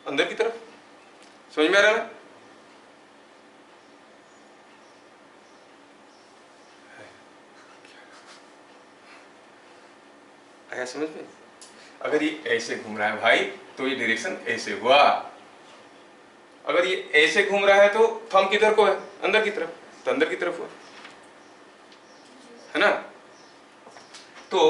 अंदर की तरफ, समझ में आ रहा है ना। आया समझ में। अगर ये ऐसे घूम रहा है भाई तो ये डायरेक्शन ऐसे हुआ, अगर ये ऐसे घूम रहा है तो थंब किधर को है, अंदर की तरफ, तो अंदर की तरफ हुआ, है ना। तो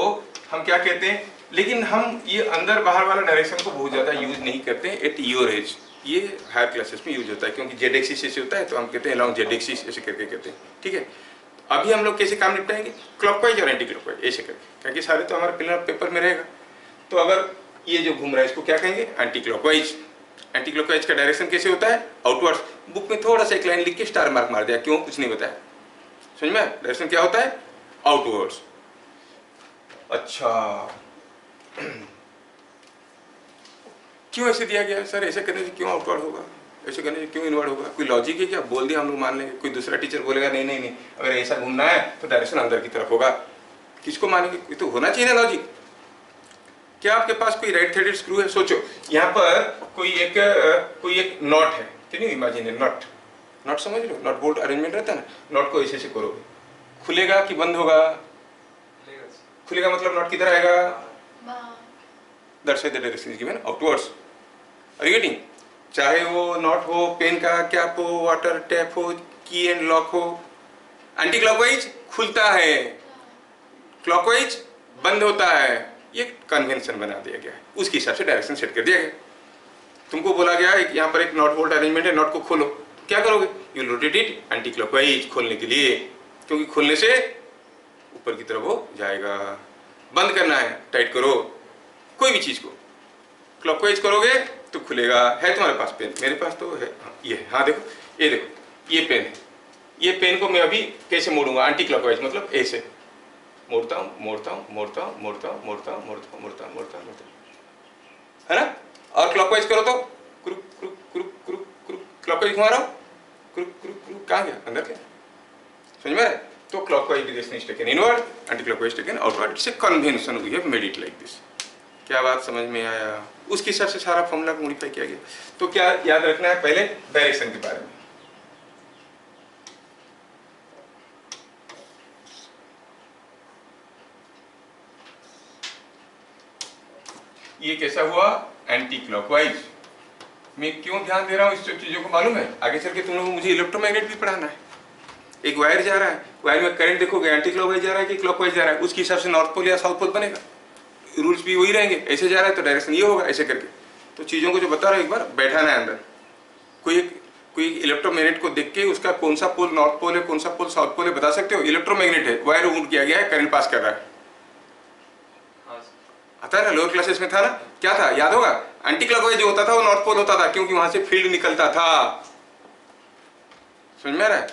हम क्या कहते हैं, लेकिन हम ये अंदर बाहर वाला डायरेक्शन को बहुत ज्यादा यूज नहीं करते हैं एट योर एज। ये हायर क्लासेस में यूज होता है क्योंकि जेड एक्सिस ऐसे होता है तो हम कहते हैं अलॉन्ग जेड एक्सिस ऐसे करके कहते हैं, ठीक है। अभी हम लोग कैसे काम निपटाएंगे, क्लॉकवाइज और एंटी क्लॉकवाइज ऐसे करके, क्योंकि सारे तो हमारे पिलर पेपर में रहेगा। तो अगर ये जो घूम रहा है इसको क्या कहेंगे, एंटी क्लॉकवाइज। एंटी क्लॉकवाइज का डायरेक्शन कैसे होता है, आउटवर्ड्स। बुक में थोड़ा सा एक लाइन लिख के स्टार मार्क मार दिया, क्यों, कुछ नहीं बताया, समझ में। डायरेक्शन क्या होता है, आउटवर्ड्स। अच्छा क्यों ऐसे दिया गया सर, ऐसे करने से क्यों आउटवर्ड होगा, ऐसे करने से क्यों इनवर्ड होगा, कोई लॉजिक है क्या, बोल दिया हम लोग मान लेंगे। कोई दूसरा टीचर बोलेगा नहीं नहीं नहीं, अगर ऐसा घूमना है तो डायरेक्शन अंदर की तरफ होगा, किसको मानेंगे, कोई तो होना चाहिए ना लॉजिक। क्या आपके पास कोई राइट थ्रेडेड स्क्रू है, सोचो यहाँ पर कोई एक नॉट है, कैन यू इमेजिन नॉट समझ लो, नॉट बोल्ट अरेंजमेंट रहता है ना। नॉट को ऐसे ऐसे करोगे, खुलेगा कि बंद होगा, खुलेगा मतलब नॉट किधर आएगा, that's why the direction is given outwards. Are you getting. चाहे वो नॉट हो, पेन का कैप हो, वाटर टैप हो, की एंड लॉक हो, एंटी क्लॉकवाइज खुलता है, क्लॉकवाइज बंद होता है। ये कन्वेंशन बना दिया गया है, उसके हिसाब से डायरेक्शन सेट कर दिया गया। तुमको बोला गया यहाँ पर एक नॉट बोल्ट अरेंजमेंट है, नॉट को खोलो, क्या करोगे? You rotate it anti clockwise खोलने के लिए, क्योंकि खोलने से ऊपर की तरफ वो जाएगा। बंद करना है, टाइट करो कोई भी चीज को, क्लॉकवाइज करोगे तो खुलेगा। है तुम्हारे पास पेन? मेरे पास तो है, ये हाँ देखो, ये देखो ये पेन है। ये पेन को मैं अभी कैसे मोड़ूंगा? एंटी क्लॉकवाइज, मतलब ऐसे मोड़ता हूँ मोड़ता हूँ मोड़ता हूँ मोड़ता हूँ मोड़ता हूँ मोड़ता हूँ मोड़ता हूँ मोड़ता हूँ मोड़ता हूँ, है ना? और क्लॉकवाइज करो तो क्रुक क्रुक क्रुक क्रुक क्रुक, क्लॉकवाइज घुमा रहा हूँ, क्रुक क्रुक क्रुक, कहाँ गया? अंदर गया। समझ में आया? तो clockwise direction is taken inward, anti clockwise taken outward. It's a convention, we have made it like this. क्या बात समझ में आया? उसके हिसाब से सारा फॉर्मूला मॉडिफाई किया गया। तो क्या याद रखना है? पहले डायरेक्शन के बारे में। ये कैसा हुआ? Anti clockwise. मैं क्यों ध्यान दे रहा हूँ इस सब चीजों को मालूम है? आगे चल के तुम लोगों को मुझे इलेक्ट्रोमैग्नेट भी पढ़ाना है। एक वायर जा रहा है, वायर में करंट देखोगे एंटी क्लॉकवाइज जा रहा है कि क्लॉकवाइज जा रहा है, उसके हिसाब से नॉर्थ पोल या साउथ पोल बनेगा। रूल्स भी वही रहेंगे। ऐसे जा रहा है तो डायरेक्शन ये होगा, ऐसे करके। तो चीजों को जो बता रहा हूँ एक बार बैठाना है अंदर। कोई इलेक्ट्रोमैग्नेट को देख के उसका कौन सा पोल नॉर्थ पोल है, कौन सा पोल साउथ पोल है बता सकते हो? इलेक्ट्रोमैग्नेट है, वायर वुड किया गया है, करंट पास कर रहा है। आता है ना, लोअर क्लासेस में था ना, क्या था याद होगा? एंटी क्लॉकवाइज जो होता था वो नॉर्थ पोल होता था, क्योंकि वहां से फील्ड निकलता था। समझ में आ रहा है?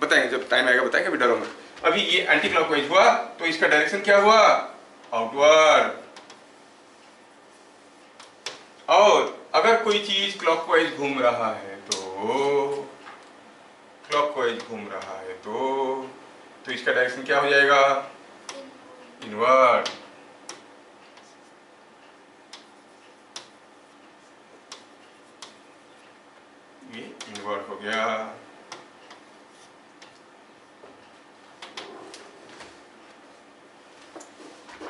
बताएंगे जब टाइम आएगा, बताएंगे, अभी डरो मत। अभी ये एंटी क्लॉकवाइज हुआ तो इसका डायरेक्शन क्या हुआ? आउटवर्ड। और अगर कोई चीज क्लॉकवाइज घूम रहा है तो क्लॉकवाइज घूम रहा है तो इसका डायरेक्शन क्या हो जाएगा? इनवर्ड। ये इनवर्ड हो गया।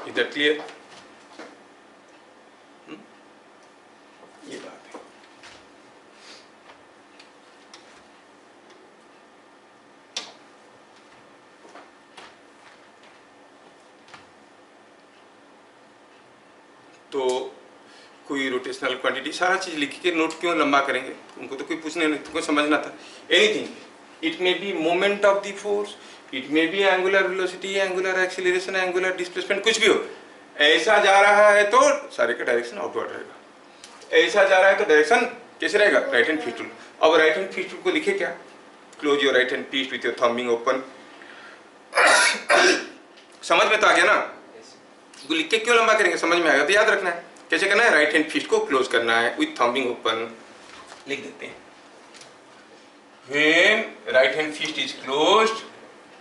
इधर क्लियर? ये बात है। तो कोई रोटेशनल क्वांटिटी, सारा चीज लिख के नोट क्यों लंबा करेंगे? उनको तो कोई पूछने नहीं, तुमको समझना था। Anything, it may be moment of the force, it may be angular velocity, angular acceleration, angular displacement, कुछ भी हो। ऐसा जा रहा है तो सारे का डायरेक्शन आउटवर्ड रहेगा। ऐसा जा रहा है तो डायरेक्शन कैसे रहेगा? Right hand fist rule. अब राइट हैंड फिस्ट रूल को लिखे क्या? Close your right hand fist with your thumb being open. समझ में तो आ गया ना? तो लिख के क्यों लंबा करेंगे? समझ में आएगा तो याद रखना है कैसे करना है। राइट हैंड फिस्ट को क्लोज करना है विथ थंबिंग ओपन। लिख देते हैं when right hand fist is closed.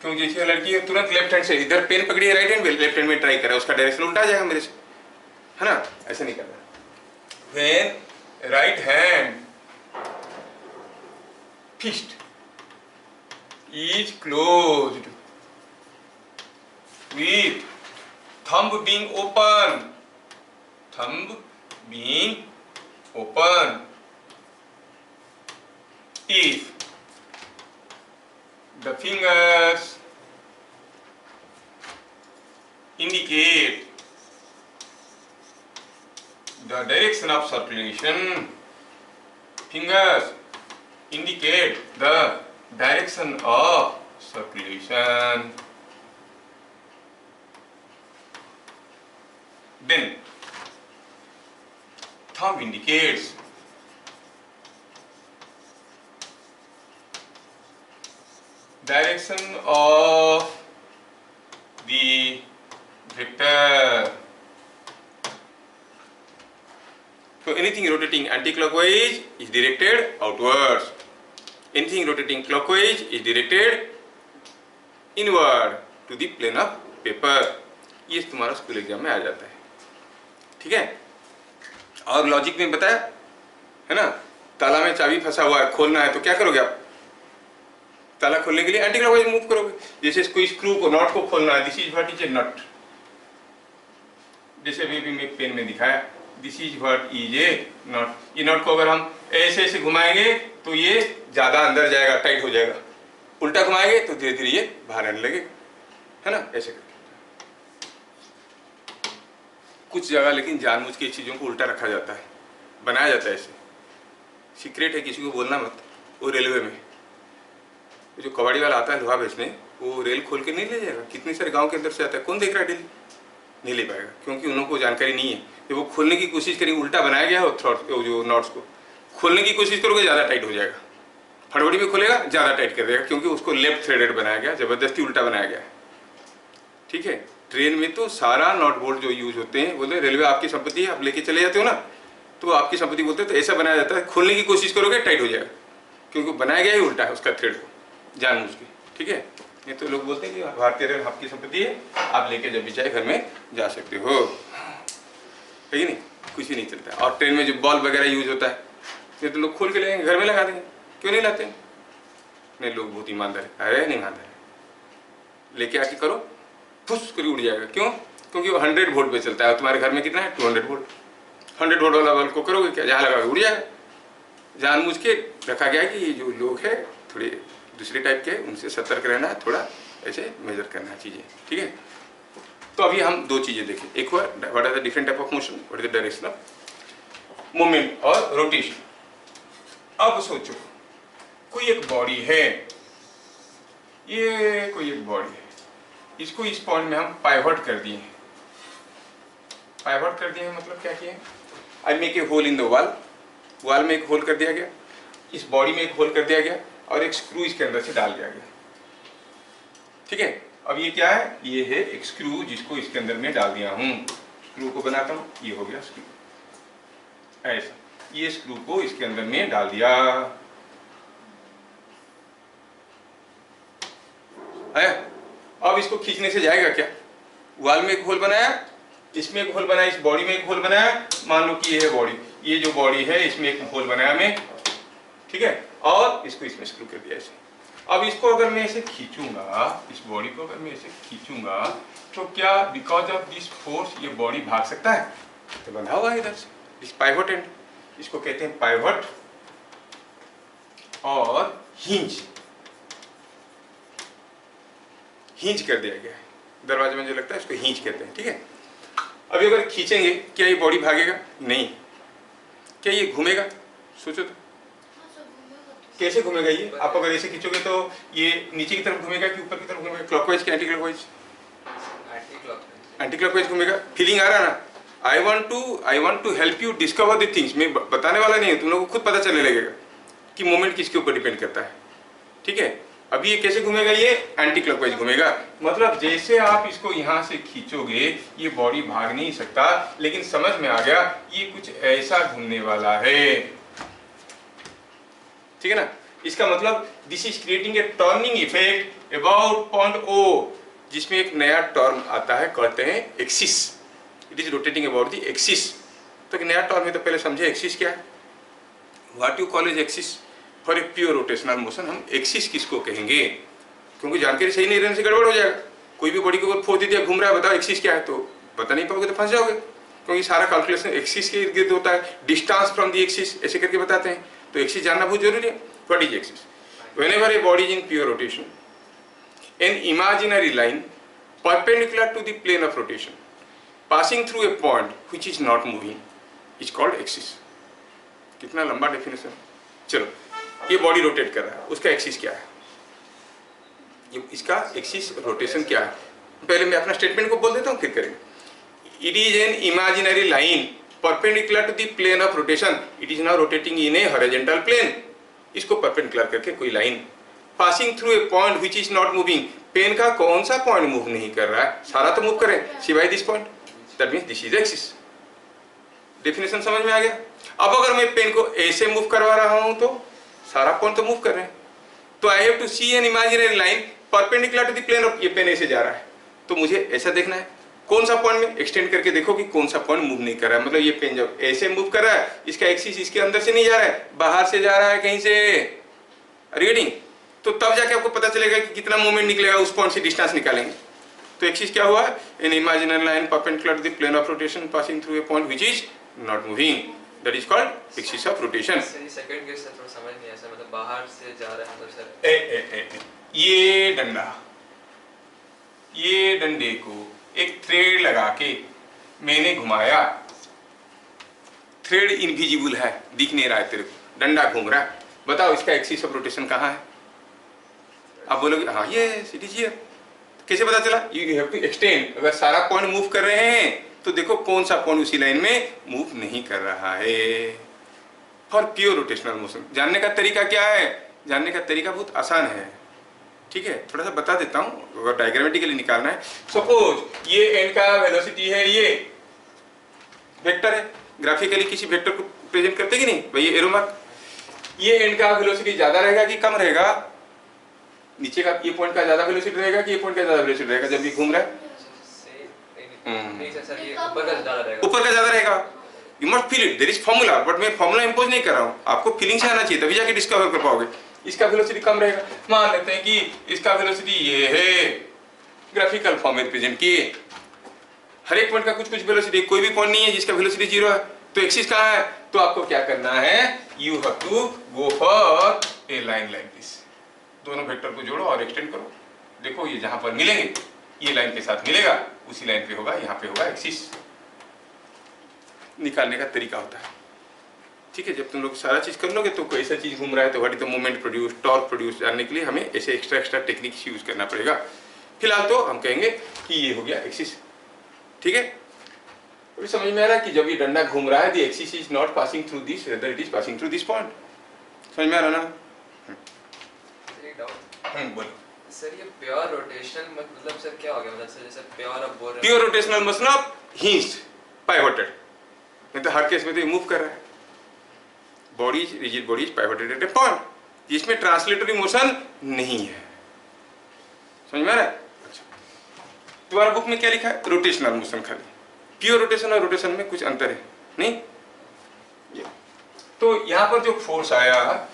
क्यों? जैसे लड़की है तुरंत लेफ्ट हैंड से इधर पेन पकड़ी है, राइट हैंड में, लेफ्ट हैंड में ट्राई करा, उसका डायरेक्शन उल्टा जाएगा मेरे से, है ना? ऐसा नहीं करना। When right hand fist is closed with thumb being open, thumb being open, if the fingers indicate the direction of circulation, fingers indicate the direction of circulation, then thumb indicates direction of the vector. So anything rotating anti-clockwise is directed outwards. Anything rotating clockwise is directed inward to the plane of paper. ये तुम्हारा school exam में आ जाता है, ठीक है? और logic में बताया है ना, ताला में चाबी फंसा हुआ है, खोलना है तो क्या करोगे आप? ताला खोलने के लिए एंटी क्लॉकवाइज मूव करोगे। जैसे कोई स्क्रू को, नॉट को खोलना है, this is what is a nut. जैसे अभी मैं पेन में दिखाया, this is what is a nut. ये नट को अगर हम ऐसे ऐसे घुमाएंगे तो ये ज्यादा अंदर जाएगा, टाइट हो जाएगा। उल्टा घुमाएंगे तो धीरे धीरे ये बाहर आने लगेगा, है ना? ऐसे करके कुछ जगह लेकिन जानबूझ के चीज़ों को उल्टा रखा जाता है, बनाया जाता है ऐसे। सीक्रेट है, किसी को बोलना मत। वो रेलवे में जो कबाड़ी वाला आता है लोहा बेचने, वो रेल खोल के नहीं ले जाएगा, कितने सारे गांव के अंदर से आता है, कौन देख रहा है डेली? नहीं ले पाएगा, क्योंकि उन लोगों को जानकारी नहीं है। जब वो खोलने की कोशिश करेगी, उल्टा बनाया गया हो जो नॉट्स को, खोलने की कोशिश करोगे ज़्यादा टाइट हो जाएगा, फड़वड़ी में खोलेगा ज़्यादा टाइट कर देगा, क्योंकि उसको लेफ्ट थ्रेडेड बनाया गया, ज़बरदस्ती उल्टा बनाया गया है। ठीक है, ट्रेन में तो सारा नॉट बोल्ट जो यूज होते हैं, बोलते रेलवे आपकी संपत्ति है, आप लेके चले जाते हो ना, तो आपकी संपत्ति बोलते हैं, तो ऐसा बनाया जाता है, खोलने की कोशिश करोगे टाइट हो जाएगा, क्योंकि बनाया गया ही उल्टा है उसका थ्रेड को जानबूझ के। ठीक है, नहीं तो लोग बोलते हैं कि भारतीय रेल आपकी संपत्ति है, आप लेके जब भी चाहे घर में जा सकते हो, है कि नहीं, कुछ ही नहीं चलता। और ट्रेन में जो बॉल वगैरह यूज होता है, फिर तो लोग खोल के लेंगे, घर में लगा देंगे, क्यों नहीं लाते? नहीं, लोग बहुत ईमानदार है, अरे नहीं ईमानदार है, लेके आके करो, फुस कर उड़ जाएगा। क्यों? क्योंकि वो 100 वोल्ट पे चलता है, तुम्हारे घर में कितना है? 200 वोल्ट। 100 वोल्ट वाला बल्ब को करोगे क्या, जहाँ लगा उड़ जाएगा। जानबूझ के रखा गया कि ये जो लोग हैं थोड़े दूसरे टाइप के, उनसे सतर्क रहना है, थोड़ा ऐसे मेजर करना है चीज़ें। ठीक है, तो अभी हम दो चीज़ें देखें, एक हुआ what are the different type of motion, what is the direction of movement और रोटेशन। अब सोचो, कोई एक बॉडी है, ये कोई एक बॉडी है, इसको इस पॉइंट में हम पाइवट कर दिए हैं। पाइवट कर दिए हैं मतलब क्या किए? I make a hole in the wall में एक होल कर दिया गया, इस बॉडी में एक होल कर दिया गया, और एक स्क्रू इसके अंदर से डाल दिया गया। ठीक है, अब ये क्या है? ये है एक स्क्रू जिसको इसके अंदर में डाल दिया हूं। स्क्रू को बनाता हूं, ये हो गया स्क्रू, ऐसा ये स्क्रू को इसके अंदर में डाल दिया है। अब इसको खींचने से जाएगा क्या? वॉल में एक होल बनाया, इसमें एक होल बनाया, इस बॉडी में एक होल बनाया, मान लो कि ये है बॉडी, ये जो बॉडी है इसमें एक होल बनाया मैं, ठीक है, और इसको इसमें स्क्रू कर दिया ऐसे। अब इसको अगर मैं ऐसे खींचूंगा, इस बॉडी को अगर मैं ऐसे खींचूंगा, तो क्या बिकॉज ऑफ दिस फोर्स ये बॉडी भाग सकता है? तो बंधा हुआ है इधर से, इस पाइवट एंड, इसको कहते हैं पाइवट और हिंज। हिंज कर दिया गया है दरवाजे में, जो लगता है इसको हिंज कहते हैं। ठीक है, अभी अगर खींचेंगे क्या ये बॉडी भागेगा? नहीं। क्या ये घूमेगा? सोचो तो, कैसे घूमेगा ये? आप अगर ऐसे खींचोगे तो ये नीचे की तरफ घूमेगा कि ऊपर की तरफ घूमेगा? क्लॉकवाइज कि एंटी क्लॉकवाइज? एंटी क्लॉकवाइज घूमेगा। फीलिंग आ रहा ना? I want to help you discover the things. मैं बताने वाला नहीं है, तुम लोगों को खुद पता चलने लगेगा कि मोमेंट किसके ऊपर डिपेंड करता है। ठीक है, अभी ये कैसे घूमेगा? ये एंटी क्लॉकवाइज घूमेगा। मतलब जैसे आप इसको यहाँ से खींचोगे ये बॉडी भाग नहीं सकता, लेकिन समझ में आ गया ये कुछ ऐसा घूमने वाला है। ठीक है ना? इसका मतलब this is creating a turning effect about point O, जिसमें एक नया टर्म आता है, कहते हैं axis. It is rotating about the axis. तो एक नया टर्म है, तो पहले समझे एक्सिस क्या है, what you call as axis. For a pure rotational motion हम एक्सिस किसको कहेंगे? क्योंकि जानकारी सही नहीं रहने से गड़बड़ हो जाएगा। कोई भी बॉडी को अगर फोर्स दे दिया, घूम रहा है, बताओ एक्सिस क्या है, तो बता नहीं पाओगे, तो फंस जाओगे, क्योंकि सारा कैलकुलेशन एक्सिस के इर्द गिर्द होता है। डिस्टेंस फ्रॉम द एक्सिस ऐसे करके बताते हैं, तो एक्सिस जानना बहुत जरूरी है। What is axis? Whenever a body is in pure rotation, an imaginary line perpendicular to the plane of rotation passing through a point which is not moving is called axis. कितना लंबा definition. चलो, ये body rotate कर रहा है, उसका axis क्या है? ये इसका एक्सिस रोटेशन क्या है? पहले मैं अपना स्टेटमेंट को बोल देता हूँ, फिर करेंगे। It is an imaginary line perpendicular to the plane of rotation, it is now rotating in a horizontal plane. इसको परपेंडिकुलर करके कोई line passing through a point which is not moving. Pen का कौन सा पॉइंट मूव नहीं कर रहा है? सारा तो मूव करे सिवाय this point, that means this is axis. Definition समझ में आ गया? अब अगर मैं पेन को ऐसे मूव करवा रहा हूं तो सारा पॉइंट तो मूव कर रहे हैं, तो I have to see an imaginary line perpendicular to the plane of, ये पेन ऐसे जा रहा है, तो मुझे ऐसा देखना है कौन सा पॉइंट में एक्सटेंड करके देखो कि कौन सा पॉइंट मूव नहीं कर रहा है। मतलब ये पेन जब ऐसे मूव कर रहा है, इसका एक्सिस इसके अंदर से नहीं जा रहा है, बाहर से जा रहा है कहीं से, रीडिंग, तो तब जाके आपको पता चलेगा कि कितना मूवमेंट निकलेगा, उस पॉइंट से डिस्टेंस निकालेंगे। तो एक्सिस क्या हुआ? An imaginary line perpendicular to the plane of rotation passing through a point which is not moving, that is called axis of rotation. Second case से थोड़ा समझ नहीं आया, मतलब बाहर से जा रहा है अंदर से। ये डंडा, ये डंडे को एक थ्रेड लगा के मैंने घुमाया, थ्रेड इनविजिबल है, दिख नहीं रहा है तेरे को, डंडा घूम रहा है, बताओ इसका एक्सिस ऑफ रोटेशन कहाँ है? आप बोलोगे हाँ ये इट इज हियर, कैसे पता चला? यू हैव टू एक्सटेंड, अगर सारा पॉइंट मूव कर रहे हैं तो देखो कौन सा पॉइंट उसी लाइन में मूव नहीं कर रहा है। फॉर प्योर रोटेशनल मोशन जानने का तरीका क्या है? जानने का तरीका बहुत आसान है, ठीक है, थोड़ा सा बता देता हूँ। अगर डायग्रामेटिकली निकालना है, सपोज ये एंड का वेलोसिटी है, ये वेक्टर है, ग्राफिकली किसी वेक्टर को प्रेजेंट करते कि नहीं भाई, ये एरो मार्क, ये एंड का वेलोसिटी ज्यादा रहेगा कि कम रहेगा? नीचे का ये पॉइंट का ज्यादा वेलोसिटी रहेगा कि ये पॉइंट का ज्यादा वेलोसिटी रहेगा जब ये घूम रहा है? नहीं सर, ये ऊपर का ज्यादा रहेगा। ऊपर का ज्यादा रहेगा। You must feel it, there is formula, but मैं फॉर्मूला इंपोज नहीं कर रहा हूँ, आपको फीलिंग से आना चाहिए तभी जाके डिस्कवर कर पाओगे। इसका वेलोसिटी कम रहेगा, मान लेते हैं कि इसका वेलोसिटी ये है, ग्राफिकल फॉर्म में रिप्रेजेंट किए, हर एक पॉइंट का कुछ कुछ वेलोसिटी, कोई भी पॉइंट नहीं है जिसका वेलोसिटी 0 है, तो एक्सिस कहाँ है? तो आपको क्या करना है, you have to go for a line like this, दोनों वेक्टर को जोड़ो और एक्सटेंड करो। देखो ये जहां पर मिलेंगे, ये लाइन के साथ मिलेगा, उसी लाइन पे होगा, यहाँ पे होगा एक्सिस। निकालने का तरीका होता है, ठीक है। जब तुम लोग सारा चीज कर लोगे तो कोई ऐसा चीज घूम रहा है तो what is the moment produce, torque produce जानने के लिए हमें ऐसे एक्स्ट्रा टेक्निक्स यूज करना पड़ेगा। फिलहाल तो हम कहेंगे कि ये हो गया एक्सिस, ठीक है। अभी समझ में आ रहा है कि जब ये डंडा घूम रहा है, the axis is not passing through this, rather it is passing through this point. समझ में आ रहा ना? बोलो सर, ये प्योर रोटेशनल मतलब सर क्या हो गया? मतलब सर जैसे प्योर अब बोल रहे हैं, pure rotational motion of hinged, pivoted, नहीं तो हर केस में तो ये मूव कर रहा है। Body rigid body is pivoted at a point, जिसमें ट्रांसलेटरी मोशन नहीं है। समझ में आ रहा है? अच्छा, तुम्हारा बुक में क्या लिखा है? रोटेशनल मोशन खाली। प्योर रोटेशन और रोटेशन में कुछ अंतर है नहीं? ये तो यहाँ पर जो फोर्स आया,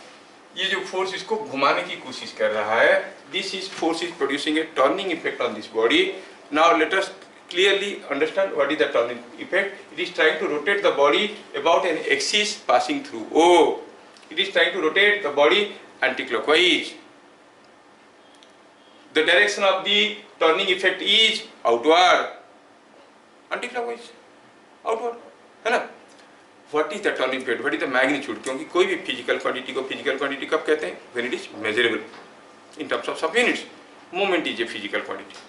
ये जो फोर्स इसको घुमाने की कोशिश कर रहा है, this is force is producing A turning effect on this body. Now let us clearly understand what is the turning effect. It is trying to rotate the body about an axis passing through O. It is trying to rotate the body anticlockwise. The direction of the turning effect is outward. Anticlockwise, outward, है ना? What is the turning effect? What is the magnitude? क्योंकि कोई भी physical quantity को physical quantity कब कहते हैं? When it is measurable in terms of some units. Moment is a physical quantity.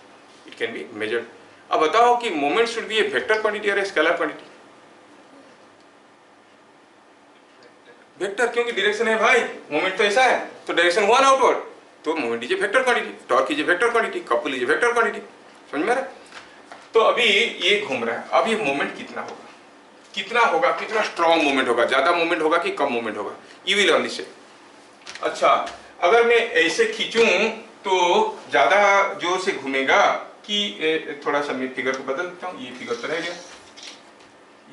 It can be measured. अब बताओ कि moment should be A vector quantity और स्केलर क्वांटिटी? वेक्टर, क्योंकि direction है भाई, मोमेंट तो ऐसा है, तो डायरेक्शन हुआ ना आउटवर्ड, तो moment is a vector quantity, torque is a vector quantity, couple is a vector quantity. समझ में आ रहा है? तो अभी ये घूम रहा है, अब ये मोमेंट कितना होगा, कितना होगा, कितना स्ट्रॉन्ग मोमेंट होगा, ज्यादा मोमेंट होगा कि कम मोमेंट होगा? You will only say. अच्छा, अगर मैं ऐसे खींचूं तो ज्यादा जोर से घूमेगा कि थोड़ा सा मैं फिगर को बदल देता हूँ, ये फिगर तो रह गया,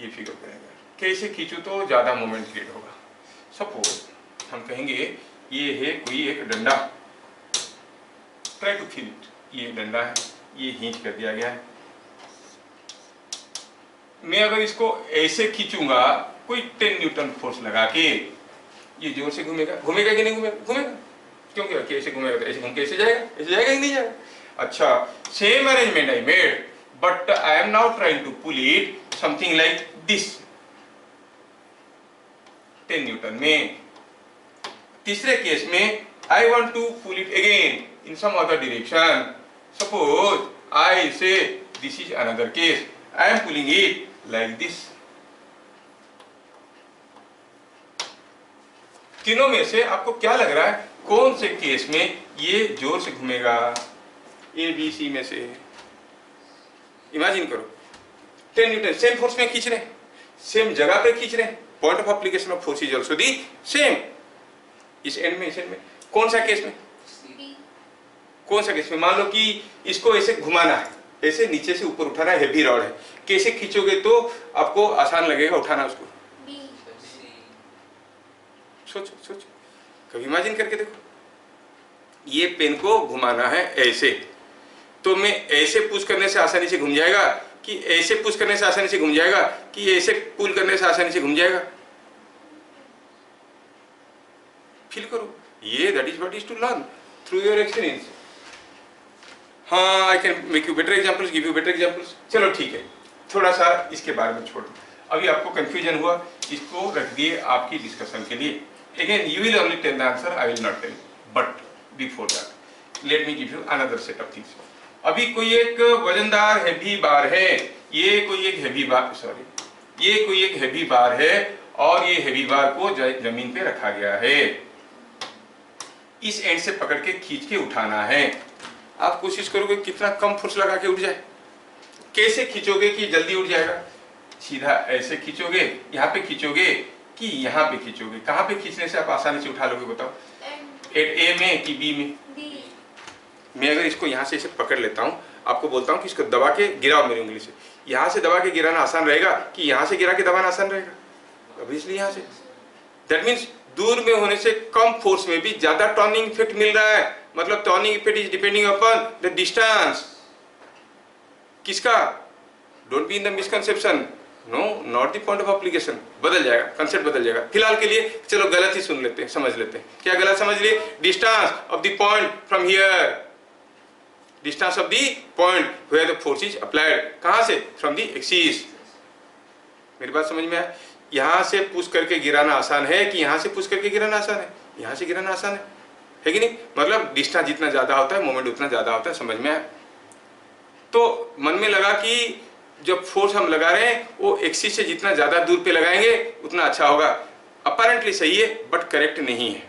ये फिगर तो रह गया, कैसे खींचूं तो ज्यादा मोमेंट क्रिएट होगा? सपोज हम कहेंगे ये है कोई एक डंडा, ट्राई टू फील इट, ये डंडा है, ये हिंच कर दिया गया है, मैं अगर इसको ऐसे खींचूंगा कोई 10 न्यूटन फोर्स लगा के, ये जोर से घूमेगा, घूमेगा कि नहीं घूमेगा? घूमेगा, क्योंकि ऐसे घूमेगा तो ऐसे घूम के ऐसे जाएगा, ऐसे जाएगा कि नहीं जाएगा? अच्छा, same arrangement I made, but I am now trying to pull it something like this, 10 Newton में। तीसरे केस में I want to pull it again in some other direction. Suppose I say this is another case, I am pulling it like this. तीनों में से आपको क्या लग रहा है, कौन से केस में ये जोर से घूमेगा? ए बी सी में से इमेजिन करो, 10 न्यूटन, सेम फोर्स में खींच रहे हैं, सेम जगह पे खींच रहे हैं, point of application of force is also the same. इस एंड में, इस एंड में, कौन सा केस में, कौन सा केस में? मान लो कि इसको ऐसे घुमाना है, ऐसे नीचे से ऊपर उठाना है, हेवी रॉड है, कैसे खींचोगे तो आपको आसान लगेगा उठाना उसको? सोचो सोचो, कभी इमेजिन करके देखो। ये पेन को घुमाना है ऐसे, तो मैं ऐसे पुश करने से आसानी से घूम जाएगा कि ऐसे पुश करने से आसानी से घूम जाएगा कि ऐसे पुल करने से आसानी से घूम जाएगा? फील करो, ये that is what is to learn through your experience. हाँ, I can make you better examples, give you better examples. चलो ठीक है, थोड़ा सा इसके बारे में छोड़ दो, अभी आपको कंफ्यूजन हुआ, इसको रख दिए आपकी डिस्कशन के लिए। Again you will only tell the answer, I will not tell, but before that let me give you another set of things. अभी कोई एक वजनदार हैवी बार है, ये कोई एक हैवी बार, सॉरी, ये कोई एक हैवी बार है और ये हैवी बार को जमीन पे रखा गया है। इस एंड से पकड़ के खींच के उठाना है। आप कोशिश करोगे कितना कम फोर्स लगा के उठ जाए। कैसे खींचोगे कि जल्दी उठ जाएगा? सीधा ऐसे खींचोगे, यहाँ पे खींचोगे कि यहाँ पे खींचोगे? कहाँ पे खींचने से आप आसानी से उठा लोगे बताओ? ए में कि बी में? मैं अगर इसको यहाँ से इसे पकड़ लेता हूँ, आपको बोलता हूँ कि इसको दबा के गिराओ मेरी उंगली से, यहाँ से दबा के गिराना आसान रहेगा कि यहाँ से गिरा के दबाना आसान रहेगा? ऑब्वियसली यहाँ से। दैट मीन्स दूर में होने से कम फोर्स में भी ज्यादा टर्निंग इफेक्ट मिल रहा है। मतलब turning effect is depending upon the distance. किसका? Don't be in the misconception, no, not the point of application. बदल जाएगा, कंसेप्ट बदल जाएगा। फिलहाल के लिए चलो गलत ही सुन लेते हैं, समझ लेते हैं। क्या गलत समझ लिए? Distance of the point from here, distance of the point where the force is applied. कहां से? From the axis. मेरी बात समझ में आया? यहाँ से पुश करके गिराना आसान है कि यहाँ से पुश करके गिराना आसान है? यहाँ से गिराना आसान है कि नहीं? मतलब डिस्टेंस जितना ज्यादा होता है मोमेंट उतना ज्यादा होता है। समझ में आया? तो मन में लगा कि जब फोर्स हम लगा रहे हैं वो एक्सिस से जितना ज्यादा दूर पे लगाएंगे उतना अच्छा होगा। अपेरेंटली सही है बट करेक्ट नहीं है।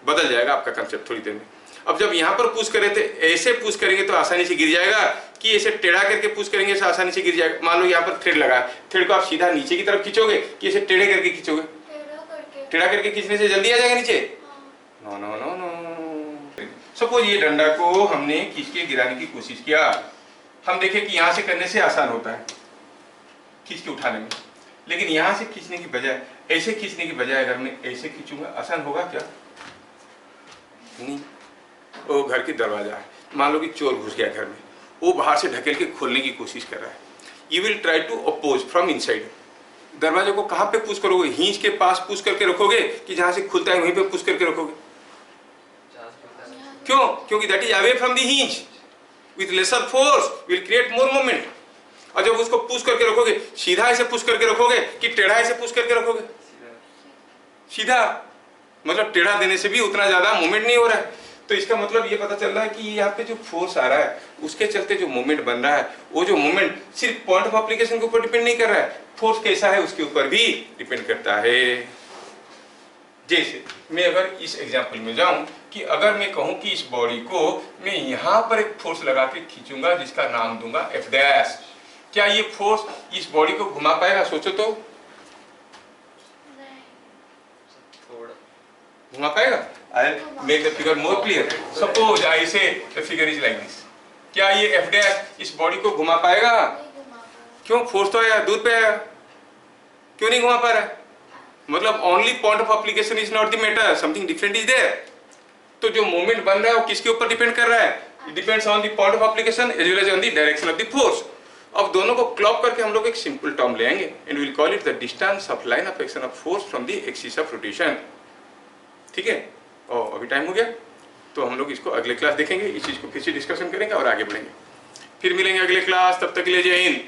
बदल जाएगा आपका कंसेप्ट थोड़ी देर में। अब जब यहाँ पर पुश करे थे, ऐसे पुश करेंगे तो आसानी से गिर जाएगा कि ऐसे टेढ़ा करके पुश करेंगे तो आसानी से गिर जाएगा? मान लो यहाँ पर थ्रेड लगा है, थ्रेड को आप सीधा नीचे की तरफ खींचोगे कि ऐसे टेढ़े करके खींचोगे? टेढ़ा करके खींचने से जल्दी आ जाएगा नीचे? No no no no. Suppose ये डंडा को हमने खींच के गिराने की कोशिश किया, हम देखें कि यहाँ से करने से आसान होता है खींच के उठाने में, लेकिन यहाँ से खींचने की बजाय, ऐसे खींचने की बजाय अगर मैं ऐसे खींचूंगा, आसान होगा क्या? नहीं। वो घर की दरवाजा है, मान लो कि चोर घुस गया घर में, वो बाहर से ढकेल के खोलने की कोशिश कर रहा है। You will try to oppose from inside. दरवाजे को कहाँ पे पुश करोगे? हिंज के पास पुश करके रखोगे कि जहाँ से खुलता है वहीं पे पुश करके रखोगे? क्यों? क्योंकि that is away from the hinge. With lesser force will create more moment. और जब उसको पुश करके रखोगे, सीधा ऐसे पुश करके रखोगे कि टेढ़ा ऐसे पुश करके रखोगे? सीधा। मतलब टेढ़ा देने से भी उतना ज्यादा मूवमेंट नहीं हो रहा है। तो इसका मतलब ये पता चल रहा है कि यहाँ पे जो फोर्स आ रहा है उसके चलते जो मूवमेंट बन रहा है, वो जो मूवमेंट सिर्फ पॉइंट ऑफ एप्लीकेशन के ऊपर डिपेंड नहीं कर रहा है, फोर्स कैसा है उसके ऊपर भी डिपेंड करता है। जैसे मैं अगर इस एग्जांपल में जाऊं कि अगर मैं कहूं कि इस बॉडी को मैं यहाँ पर एक फोर्स लगा के खींचूंगा जिसका नाम दूंगा एफ डैश, क्या ये फोर्स इस बॉडी को घुमा पाएगा? सोचो तो। घुमा पाएगा? I'll make the figure more clear. Suppose I say the figure is like this. क्या ये एफ डैश इस बॉडी को घुमा पाएगा? क्यों? फोर्स तो आया, दूर पे आया, क्यों नहीं घुमा पा रहा है? मतलब only point of application is not the matter, something different is there. तो जो मूवमेंट बन रहा है वो किसके ऊपर डिपेंड कर रहा है? It depends on the point of application as well as on the direction of the force. अब दोनों को क्लॉक करके हम लोग एक सिंपल टर्म ले आएंगे and will call it the distance of line of action of force from the axis of rotation. ठीक है? और अभी टाइम हो गया तो हम लोग इसको अगले क्लास देखेंगे, इस चीज को फिर से डिस्कशन करेंगे और आगे बढ़ेंगे। फिर मिलेंगे अगले क्लास, तब तक के लिए जय हिंद।